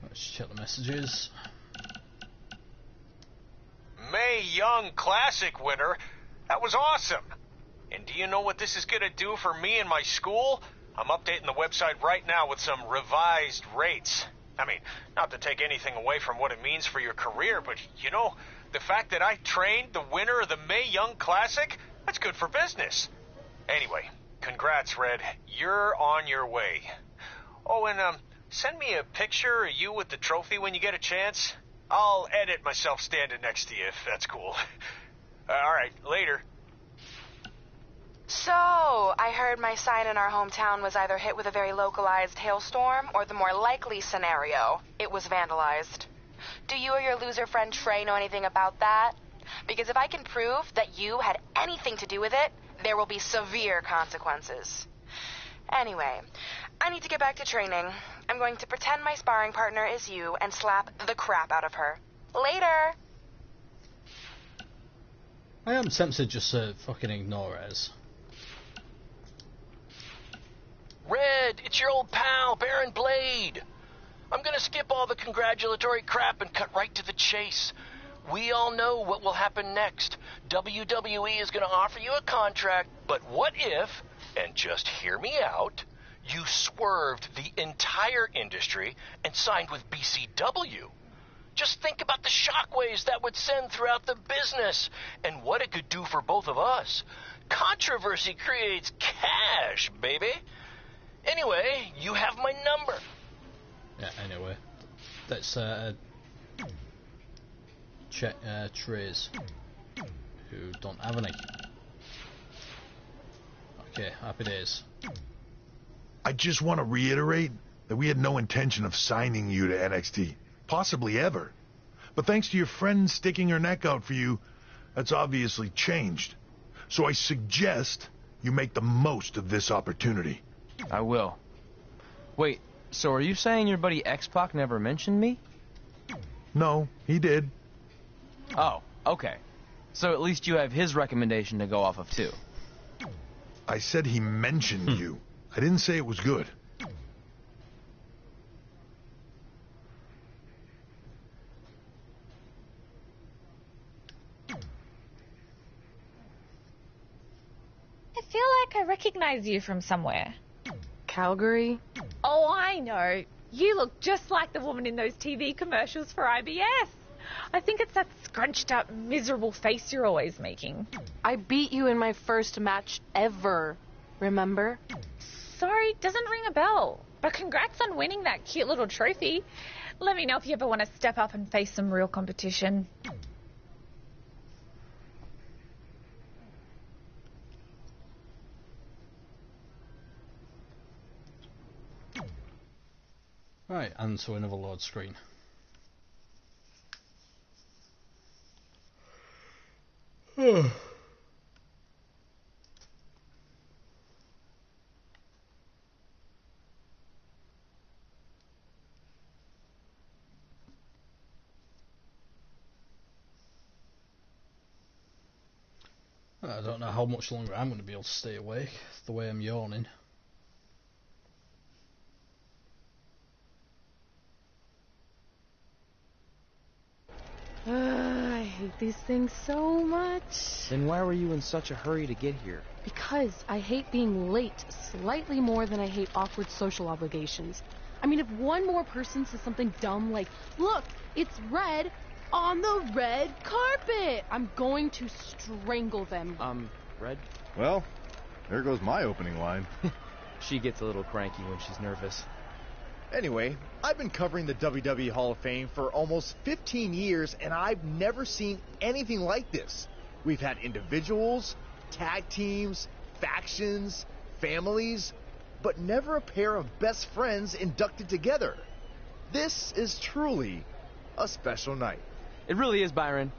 Let's check the messages. Mae Young Classic winner. That was awesome. And do you know what this is going to do for me and my school? I'm updating the website right now with some revised rates. I mean, not to take anything away from what it means for your career, but, you know, the fact that I trained the winner of the Mae Young Classic, that's good for business. Anyway, congrats, Red. You're on your way. Oh, and, send me a picture of you with the trophy when you get a chance. I'll edit myself standing next to you if that's cool. All right, later. So, I heard my sign in our hometown was either hit with a very localized hailstorm or the more likely scenario, it was vandalized. Do you or your loser friend Trey know anything about that? Because if I can prove that you had anything to do with it, there will be severe consequences. Anyway, I need to get back to training. I'm going to pretend my sparring partner is you and slap the crap out of her. Later! I am tempted just to fucking ignore it as. Red, it's your old pal, Baron Blade. I'm gonna skip all the congratulatory crap and cut right to the chase. We all know what will happen next. WWE is gonna offer you a contract, but what if, and just hear me out, You swerved the entire industry and signed with BCW. Just think about the shockwaves that would send throughout the business and what it could do for both of us. Controversy creates cash, baby. Anyway, you have my number. Yeah, anyway. Let's check trays who don't have any. Okay, happy days. I just want to reiterate that we had no intention of signing you to NXT. Possibly ever. But thanks to your friend sticking her neck out for you, that's obviously changed. So I suggest you make the most of this opportunity. I will. Wait, so are you saying your buddy X-Pac never mentioned me? No, he did. Oh, okay. So at least you have his recommendation to go off of too. I said he mentioned you. I didn't say it was good. I feel like I recognize you from somewhere. Calgary? Oh, I know. You look just like the woman in those TV commercials for IBS. I think it's that scrunched up, miserable face you're always making. I beat you in my first match ever. Remember? Sorry, doesn't ring a bell. But congrats on winning that cute little trophy. Let me know if you ever want to step up and face some real competition. Right, and so another load screen. I don't know how much longer I'm going to be able to stay awake, the way I'm yawning. I hate these things so much. Then why were you in such a hurry to get here? Because I hate being late slightly more than I hate awkward social obligations. I mean, if one more person says something dumb like, look, it's red on the red carpet, I'm going to strangle them. Red? Well, there goes my opening line. She gets a little cranky when she's nervous. Anyway, I've been covering the WWE Hall of Fame for almost 15 years, and I've never seen anything like this. We've had individuals, tag teams, factions, families, but never a pair of best friends inducted together. This is truly a special night. It really is, Byron.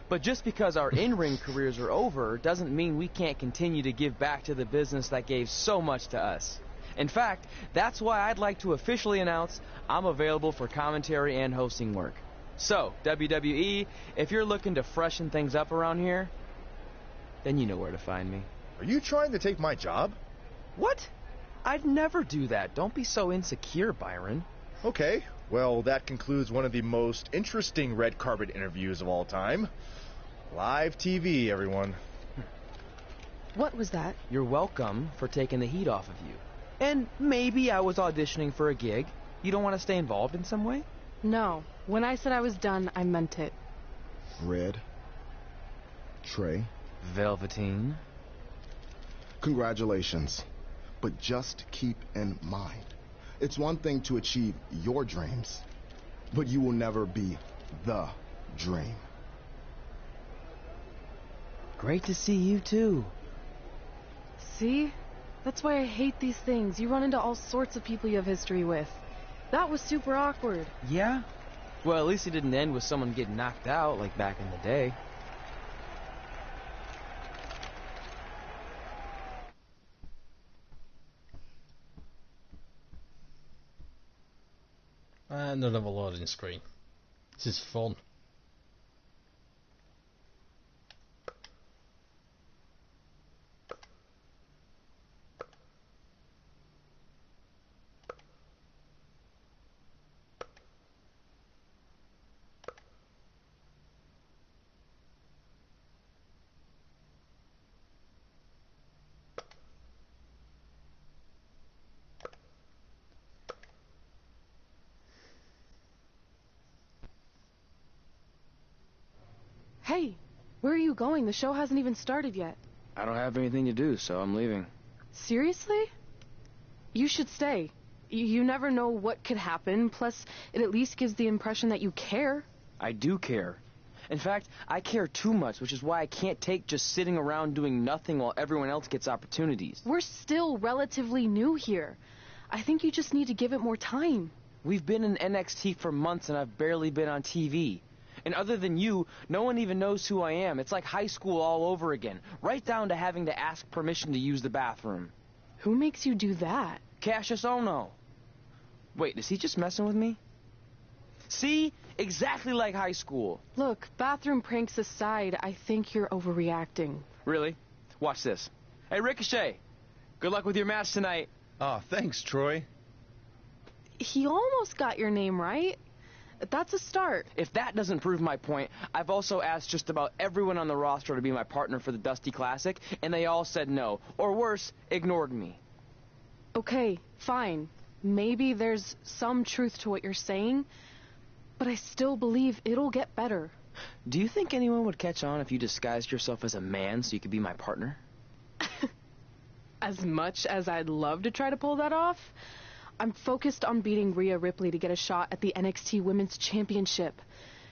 But just because our in-ring careers are over doesn't mean we can't continue to give back to the business that gave so much to us. In fact, that's why I'd like to officially announce I'm available for commentary and hosting work. So, WWE, if you're looking to freshen things up around here, then you know where to find me. Are you trying to take my job? What? I'd never do that. Don't be so insecure, Byron. Okay, well, that concludes one of the most interesting red carpet interviews of all time. Live TV, everyone. What was that? You're welcome for taking the heat off of you. And maybe I was auditioning for a gig. You don't want to stay involved in some way? No. When I said I was done, I meant it. Red. Trey. Velveteen. Congratulations. But just keep in mind, it's one thing to achieve your dreams, but you will never be the dream. Great to see you too. See? That's why I hate these things. You run into all sorts of people you have history with. That was super awkward. Yeah? Well, at least it didn't end with someone getting knocked out like back in the day. And another loading screen. This is fun. Hey, where are you going? The show hasn't even started yet. I don't have anything to do, so I'm leaving. Seriously? You should stay. You never know what could happen, plus it at least gives the impression that you care. I do care. In fact, I care too much, which is why I can't take just sitting around doing nothing while everyone else gets opportunities. We're still relatively new here. I think you just need to give it more time. We've been in NXT for months and I've barely been on TV. And other than you, no one even knows who I am. It's like high school all over again, right down to having to ask permission to use the bathroom. Who makes you do that? Cassius Ohno. Wait, is he just messing with me? See? Exactly like high school. Look, bathroom pranks aside, I think you're overreacting. Really? Watch this. Hey, Ricochet. Good luck with your match tonight. Oh, thanks, Troy. He almost got your name right. That's a start. If that doesn't prove my point, I've also asked just about everyone on the roster to be my partner for the Dusty Classic, and they all said no. Or worse, ignored me. Okay, fine. Maybe there's some truth to what you're saying, but I still believe it'll get better. Do you think anyone would catch on if you disguised yourself as a man so you could be my partner? As much as I'd love to try to pull that off, I'm focused on beating Rhea Ripley to get a shot at the NXT Women's Championship.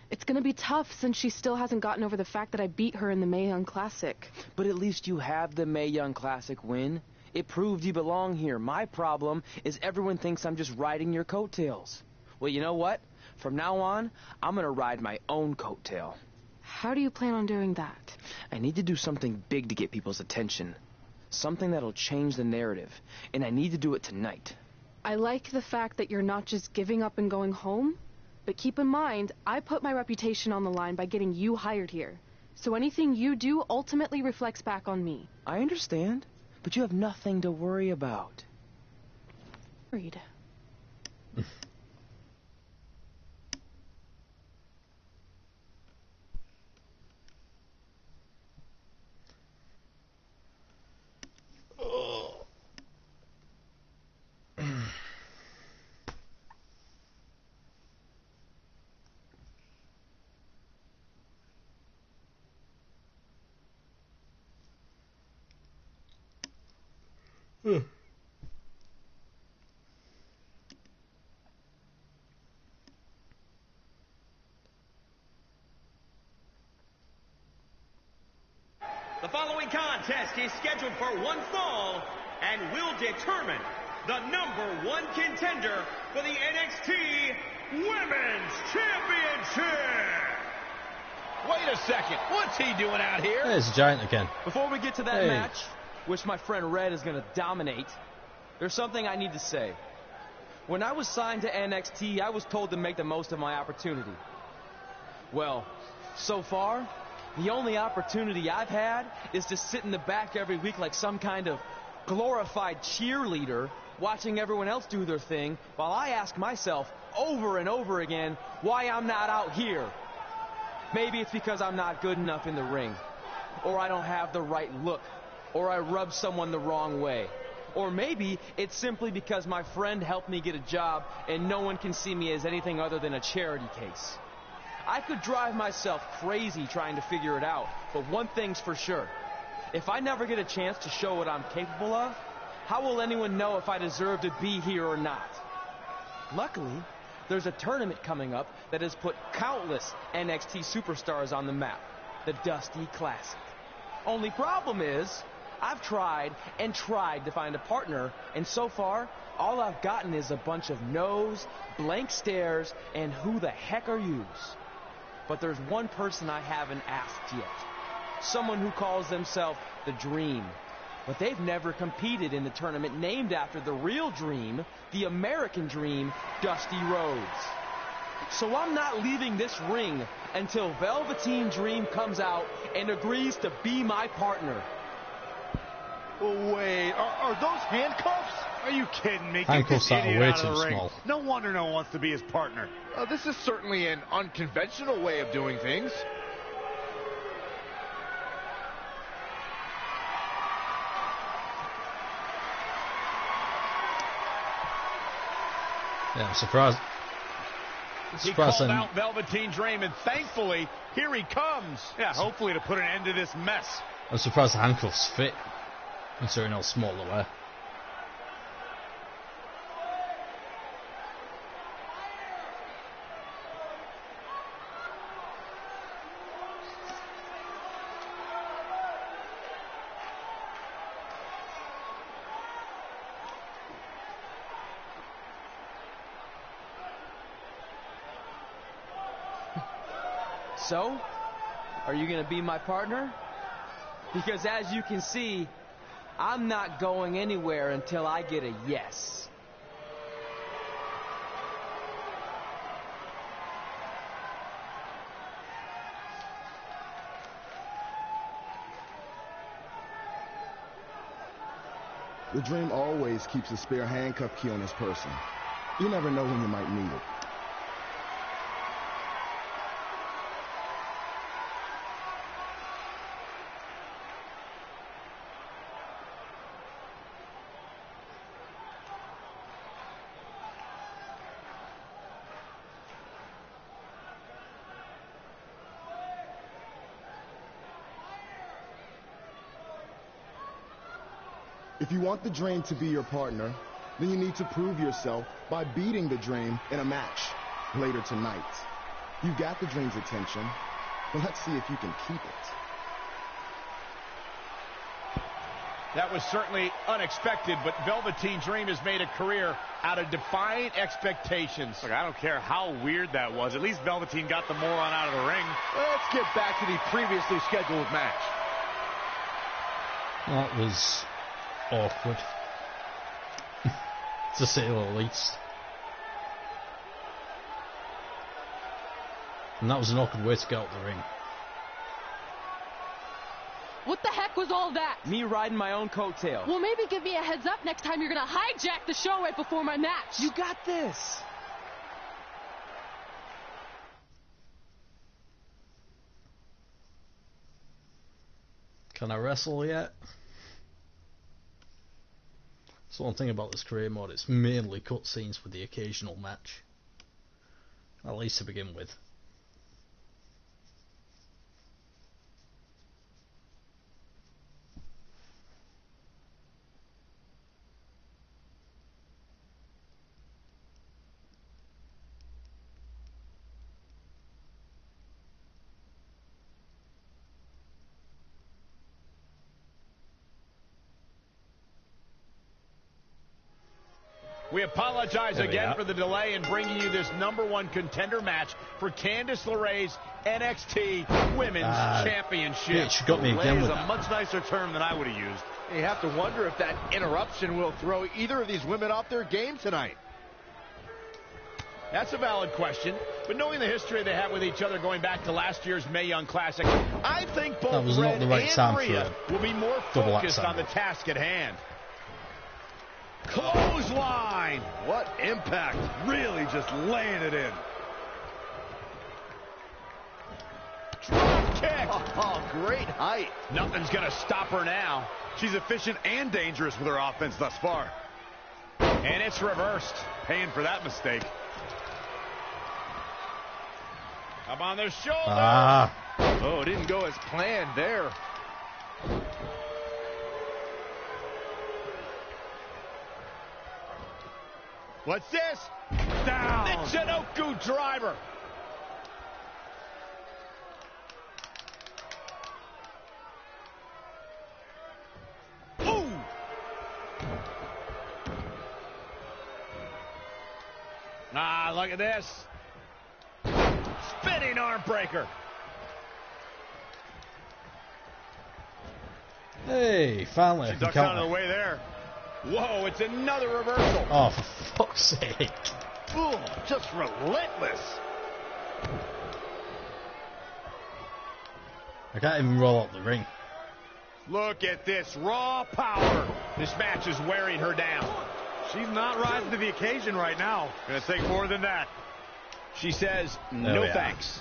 It's gonna be tough since she still hasn't gotten over the fact that I beat her in the Mae Young Classic. But at least you have the Mae Young Classic win. It proved you belong here. My problem is everyone thinks I'm just riding your coattails. Well, you know what? From now on, I'm gonna ride my own coattail. How do you plan on doing that? I need to do something big to get people's attention. Something that'll change the narrative. And I need to do it tonight. I like the fact that you're not just giving up and going home, but keep in mind, I put my reputation on the line by getting you hired here. So anything you do ultimately reflects back on me. I understand, but you have nothing to worry about. Worried. The following contest is scheduled for one fall and will determine the #1 contender for the NXT Women's Championship. Wait a second. What's he doing out here? There's a giant again. Before we get to that match, which my friend Red is going to dominate, there's something I need to say. When I was signed to NXT, I was told to make the most of my opportunity. Well, so far, the only opportunity I've had is to sit in the back every week like some kind of glorified cheerleader, watching everyone else do their thing, while I ask myself over and over again why I'm not out here. Maybe it's because I'm not good enough in the ring, or I don't have the right look, or I rub someone the wrong way. Or maybe it's simply because my friend helped me get a job and no one can see me as anything other than a charity case. I could drive myself crazy trying to figure it out, but one thing's for sure. If I never get a chance to show what I'm capable of, how will anyone know if I deserve to be here or not? Luckily, there's a tournament coming up that has put countless NXT superstars on the map, the Dusty Classic. Only problem is, I've tried and tried to find a partner, and so far, all I've gotten is a bunch of no's, blank stares, and who the heck are yous? But there's one person I haven't asked yet. Someone who calls themselves the Dream. But they've never competed in the tournament named after the real Dream, the American Dream, Dusty Rhodes. So I'm not leaving this ring until Velveteen Dream comes out and agrees to be my partner. Wait, are those handcuffs? Are you kidding me? Handcuffs are way too small. No wonder no one wants to be his partner. This is certainly an unconventional way of doing things. Yeah, I'm surprised. He called out Velveteen Dream, and thankfully, here he comes. Yeah, hopefully to put an end to this mess. I'm surprised the handcuffs fit, considering how small they were. So, are you going to be my partner? Because as you can see, I'm not going anywhere until I get a yes. The Dream always keeps a spare handcuff key on his person. You never know when you might need it. If you want the Dream to be your partner, then you need to prove yourself by beating the Dream in a match later tonight. You got the Dream's attention, but let's see if you can keep it. That was certainly unexpected, but Velveteen Dream has made a career out of defying expectations. Look, I don't care how weird that was. At least Velveteen got the moron out of the ring. Let's get back to the previously scheduled match. That was awkward, to say the least. And that was an awkward way to get out the ring. What the heck was all that? Me riding my own coattail. Well, maybe give me a heads up next time you're gonna hijack the show right before my match. You got this. Can I wrestle yet? That's one thing about this career mode, it's mainly cutscenes with the occasional match. At least to begin with. We apologize again for the delay in bringing you this #1 contender match for Candice LeRae's NXT Women's Championship. Yeah, she got me again with a much nicer term than I would have used. You have to wonder if that interruption will throw either of these women off their game tonight. That's a valid question, but knowing the history they have with each other going back to last year's Mae Young Classic, I think both Red and Rhea will be more focused on the task at hand. Clothesline! What impact. Really just laying it in. Drop kick! Oh, great height. Nothing's going to stop her now. She's efficient and dangerous with her offense thus far. And it's reversed. Paying for that mistake. Up on the shoulder. Oh, didn't go as planned there. What's this? Down. The Chinoku driver. Ooh. Ah, look at this. Spinning arm breaker. Hey, finally. She ducked out of the way there. Whoa, it's another reversal. Oh, for fuck's sake. Ooh, just relentless. I can't even roll up the ring. Look at this raw power. This match is wearing her down. She's not rising to the occasion right now. Gonna take more than that. She says, no thanks.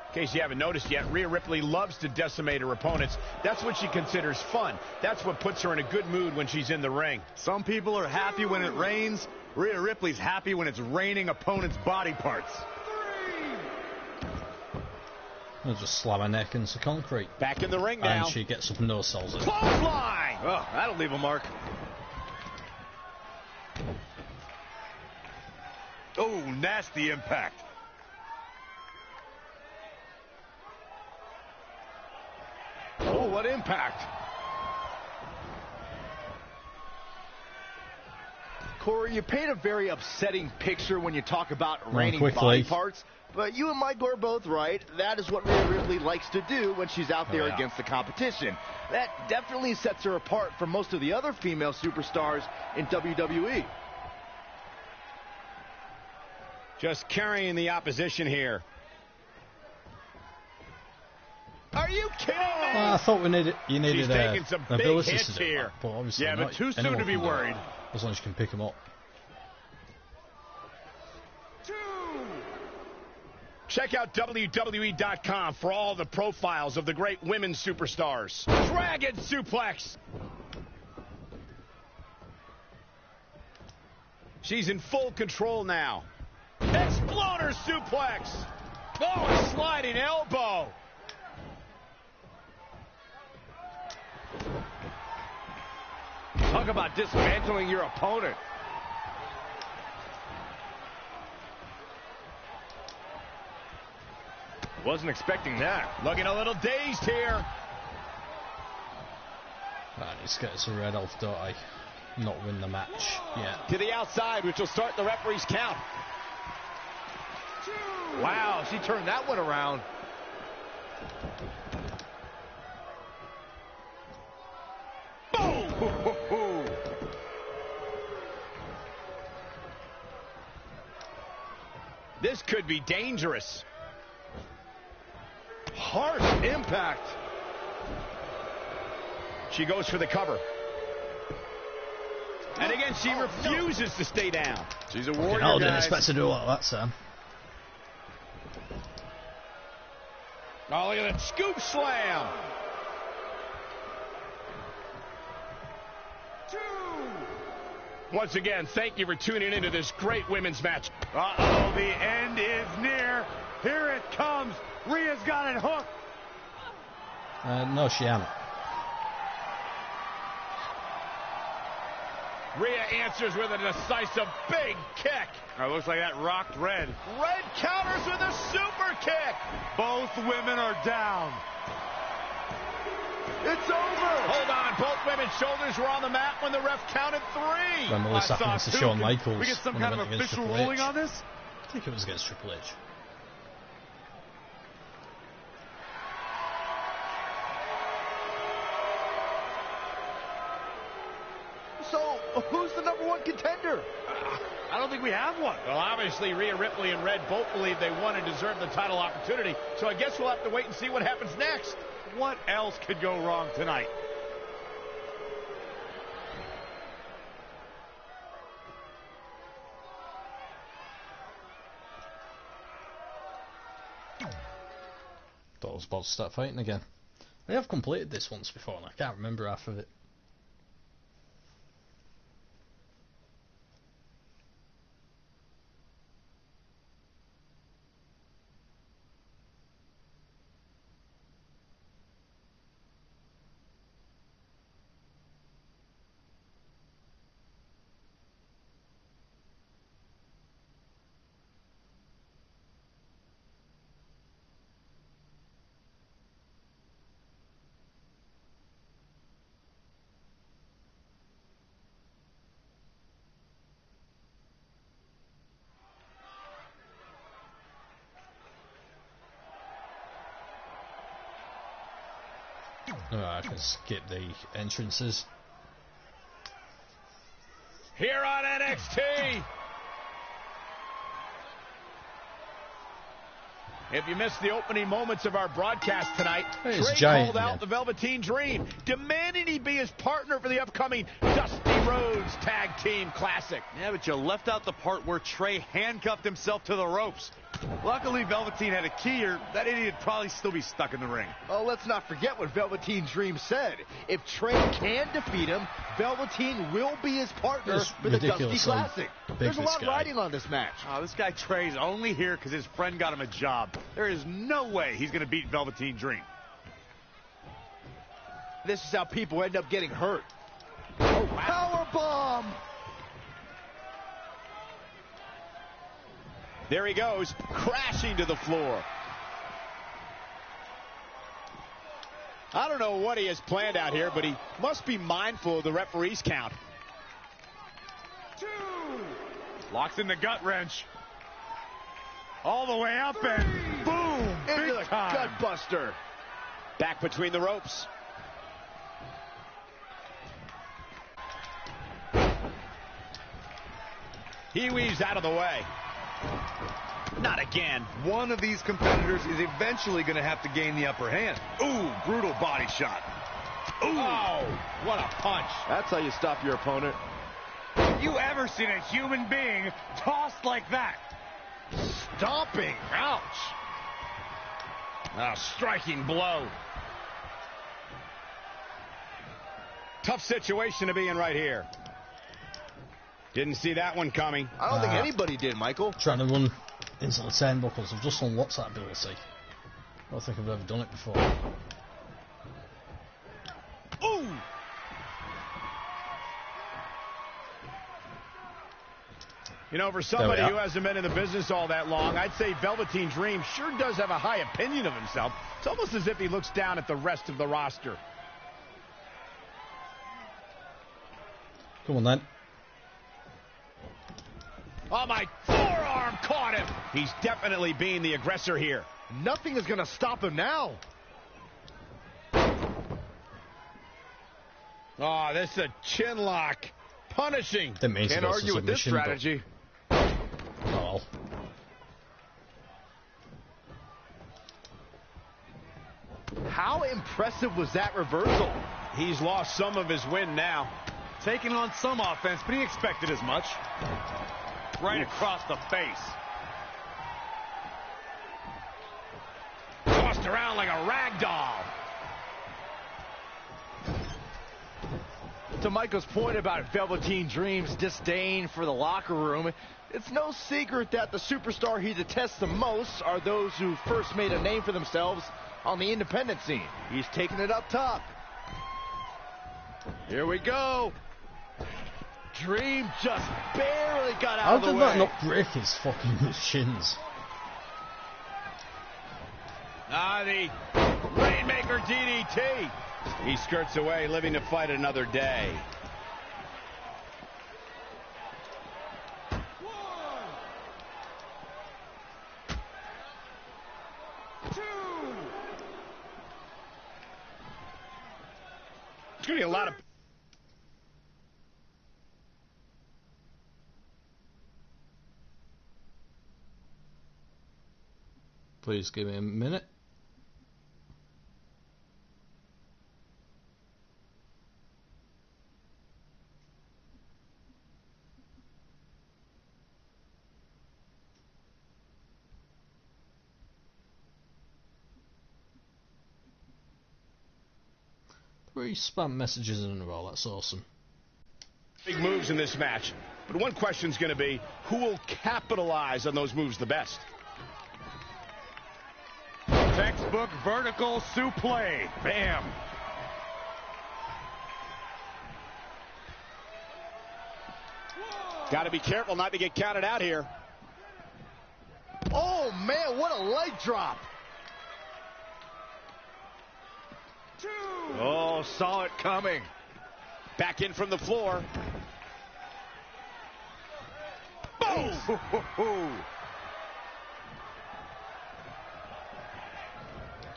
In case you haven't noticed yet, Rhea Ripley loves to decimate her opponents. That's what she considers fun. That's what puts her in a good mood when she's in the ring. Some people are happy when it rains. Rhea Ripley's happy when it's raining opponents' body parts. I'll just slam her neck into concrete. Back in the ring now. And she gets up and no-sells it. Clothesline! Oh, that'll leave a mark. Oh, nasty impact. Oh, what impact. Corey, you paint a very upsetting picture when you talk about raining body parts, but you and Mike are both right. That is what Rhea Ripley likes to do when she's out there against the competition. That definitely sets her apart from most of the other female superstars in WWE. Just carrying the opposition here. Are you kidding me? Well, I thought you needed taking some big ability hits to do here. That, but obviously yeah, but too soon to be worried. As long as you can pick them up. Check out WWE.com for all the profiles of the great women superstars. Dragon suplex. She's in full control now. Exploder suplex. Oh, a sliding elbow. Talk about dismantling your opponent. Wasn't expecting that. Looking a little dazed here. I need to get us a red elf, don't I? Not win the match yet. To the outside, which will start the referee's count. Wow, she turned that one around. Boom! This could be dangerous. Harsh impact. She goes for the cover. And again, she refuses to stay down. She's a warrior, I didn't expect to do all that, Sam. Oh, look at that scoop slam. Once again, thank you for tuning into this great women's match. Uh-oh, the end is near. Here it comes. Rhea's got it hooked. No, she hasn't. Rhea answers with a decisive big kick. Looks like that rocked Red. Red counters with a super kick. Both women are down. It's over. Hold on. Both women's shoulders were on the mat when the ref counted 3. Remember this happened to Shawn Michaels. We get some kind of official ruling on this? I think it was against Triple H. So, who's the #1 contender? I don't think we have one. Well, obviously, Rhea Ripley and Red both believe they won and deserve the title opportunity, so I guess we'll have to wait and see what happens next. What else could go wrong tonight? Thought I was about to start fighting again. I have completed this once before and I can't remember half of it. I can skip the entrances. Here on NXT. If you missed the opening moments of our broadcast tonight, Trey called out the Velveteen Dream, demanding he be his partner for the upcoming Dusty Rhodes Tag Team Classic. Yeah, but you left out the part where Trey handcuffed himself to the ropes. Luckily, Velveteen had a key, or that idiot would probably still be stuck in the ring. Oh, let's not forget what Velveteen Dream said. If Trey can defeat him, Velveteen will be his partner for the Dusty Classic. There's a lot riding on this match. Oh, this guy Trey's only here because his friend got him a job. There is no way he's going to beat Velveteen Dream. This is how people end up getting hurt. Oh, wow. Powerbomb! There he goes, crashing to the floor. I don't know what he has planned out here, but he must be mindful of the referee's count. 2. Locks in the gut wrench. All the way up 3. And boom! Into the time. gut buster. Back between the ropes. He weaves out of the way. Not again. One of these competitors is eventually going to have to gain the upper hand. Ooh, brutal body shot. Ooh. Oh, what a punch. That's how you stop your opponent. Have you ever seen a human being tossed like that? Stomping. Ouch. A striking blow. Tough situation to be in right here. Didn't see that one coming. I don't think anybody did, Michael. Trying to run into the turnbuckles. I've just unlocked that ability. I don't think I've ever done it before. Ooh! You know, for somebody who hasn't been in the business all that long, I'd say Velveteen Dream sure does have a high opinion of himself. It's almost as if he looks down at the rest of the roster. Come on, then. Oh, my forearm caught him. He's definitely being the aggressor here. Nothing is going to stop him now. Oh, this is a chin lock. Punishing. Can't argue with this strategy. Oh. How impressive was that reversal? He's lost some of his wind now. Taking on some offense, but he expected as much. Right across the face. Tossed around like a rag doll. To Michael's point about Velveteen Dream's disdain for the locker room, it's no secret that the superstar he detests the most are those who first made a name for themselves on the independent scene. He's taking it up top. Here we go. Dream just barely got out of the way. How did that not break his fucking shins? The Rainmaker DDT. He skirts away, living to fight another day. 1, 2. It's going to be a lot of... Please give me a minute. Three spam messages in a row, that's awesome. Big moves in this match, but one question's going to be, who will capitalize on those moves the best? Textbook vertical suplex. Bam. Got to be careful not to get counted out here. Oh, man, what a leg drop. 2. Oh, saw it coming. Back in from the floor. Boom!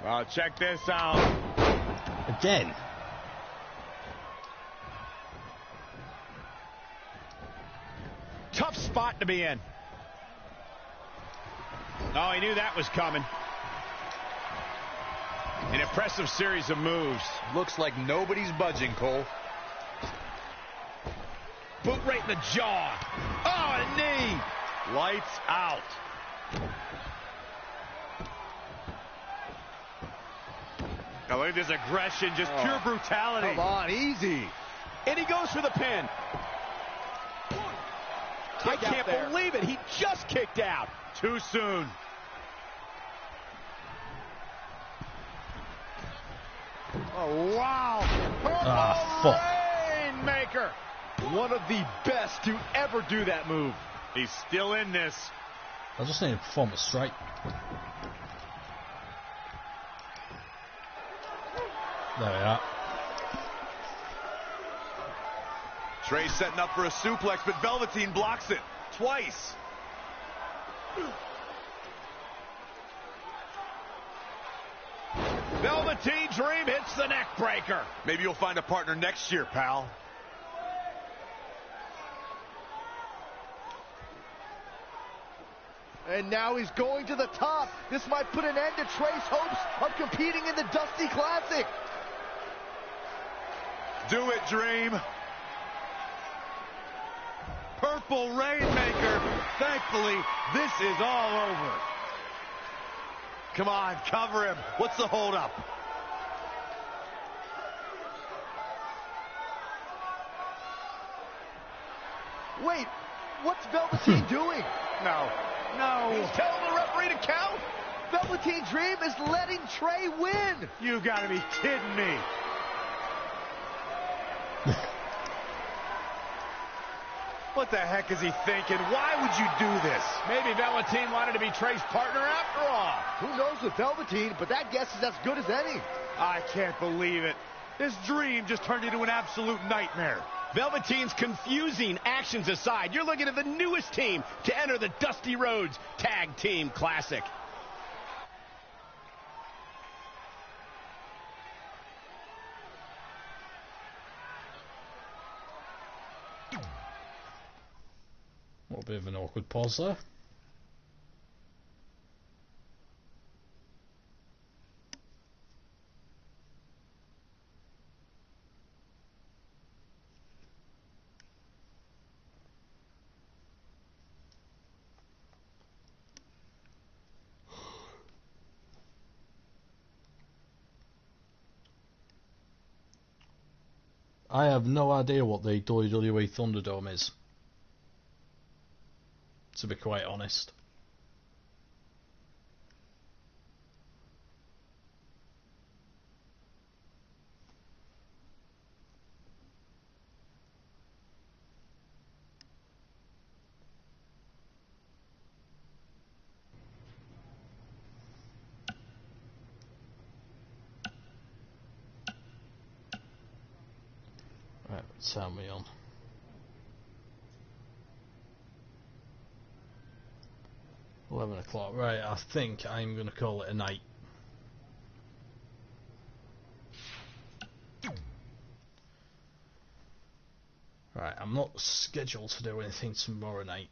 Well, check this out. Again. Tough spot to be in. Oh, he knew that was coming. An impressive series of moves. Looks like nobody's budging, Cole. Boot right in the jaw. Oh, a knee. Lights out. Now look at this aggression, just pure brutality. Come on, easy. And he goes for the pin. I can't believe it. He just kicked out. Too soon. Oh, wow. Rainmaker. One of the best to ever do that move. He's still in this. I just need to perform it straight. There we are. Trey setting up for a suplex, but Velveteen blocks it twice. Velveteen Dream hits the neck breaker. Maybe you'll find a partner next year, pal. And now he's going to the top. This might put an end to Trey's hopes of competing in the Dusty Classic. Do it, Dream. Purple Rainmaker. Thankfully, this is all over. Come on, cover him. What's the holdup? Wait, what's Velveteen doing? No. He's telling the referee to count. Velveteen Dream is letting Trey win. You gotta be kidding me. What the heck is he thinking? Why would you do this? Maybe Velveteen wanted to be Trey's partner after all. Who knows with Velveteen, but that guess is as good as any. I can't believe it. This dream just turned into an absolute nightmare. Velveteen's confusing actions aside, you're looking at the newest team to enter the Dusty Rhodes Tag Team Classic. A bit of an awkward pause there. I have no idea what the WWE Thunderdome is, to be quite honest. Right, what time are we on? 11 o'clock. Right, I think I'm going to call it a night. Right, I'm not scheduled to do anything tomorrow night.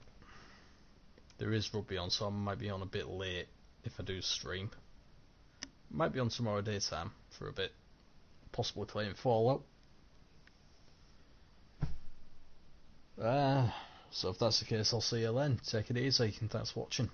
There is rugby on, so I might be on a bit late if I do stream. Might be on tomorrow daytime for a bit. Possibly playing Fallout. So if that's the case, I'll see you then. Take it easy and thanks for watching.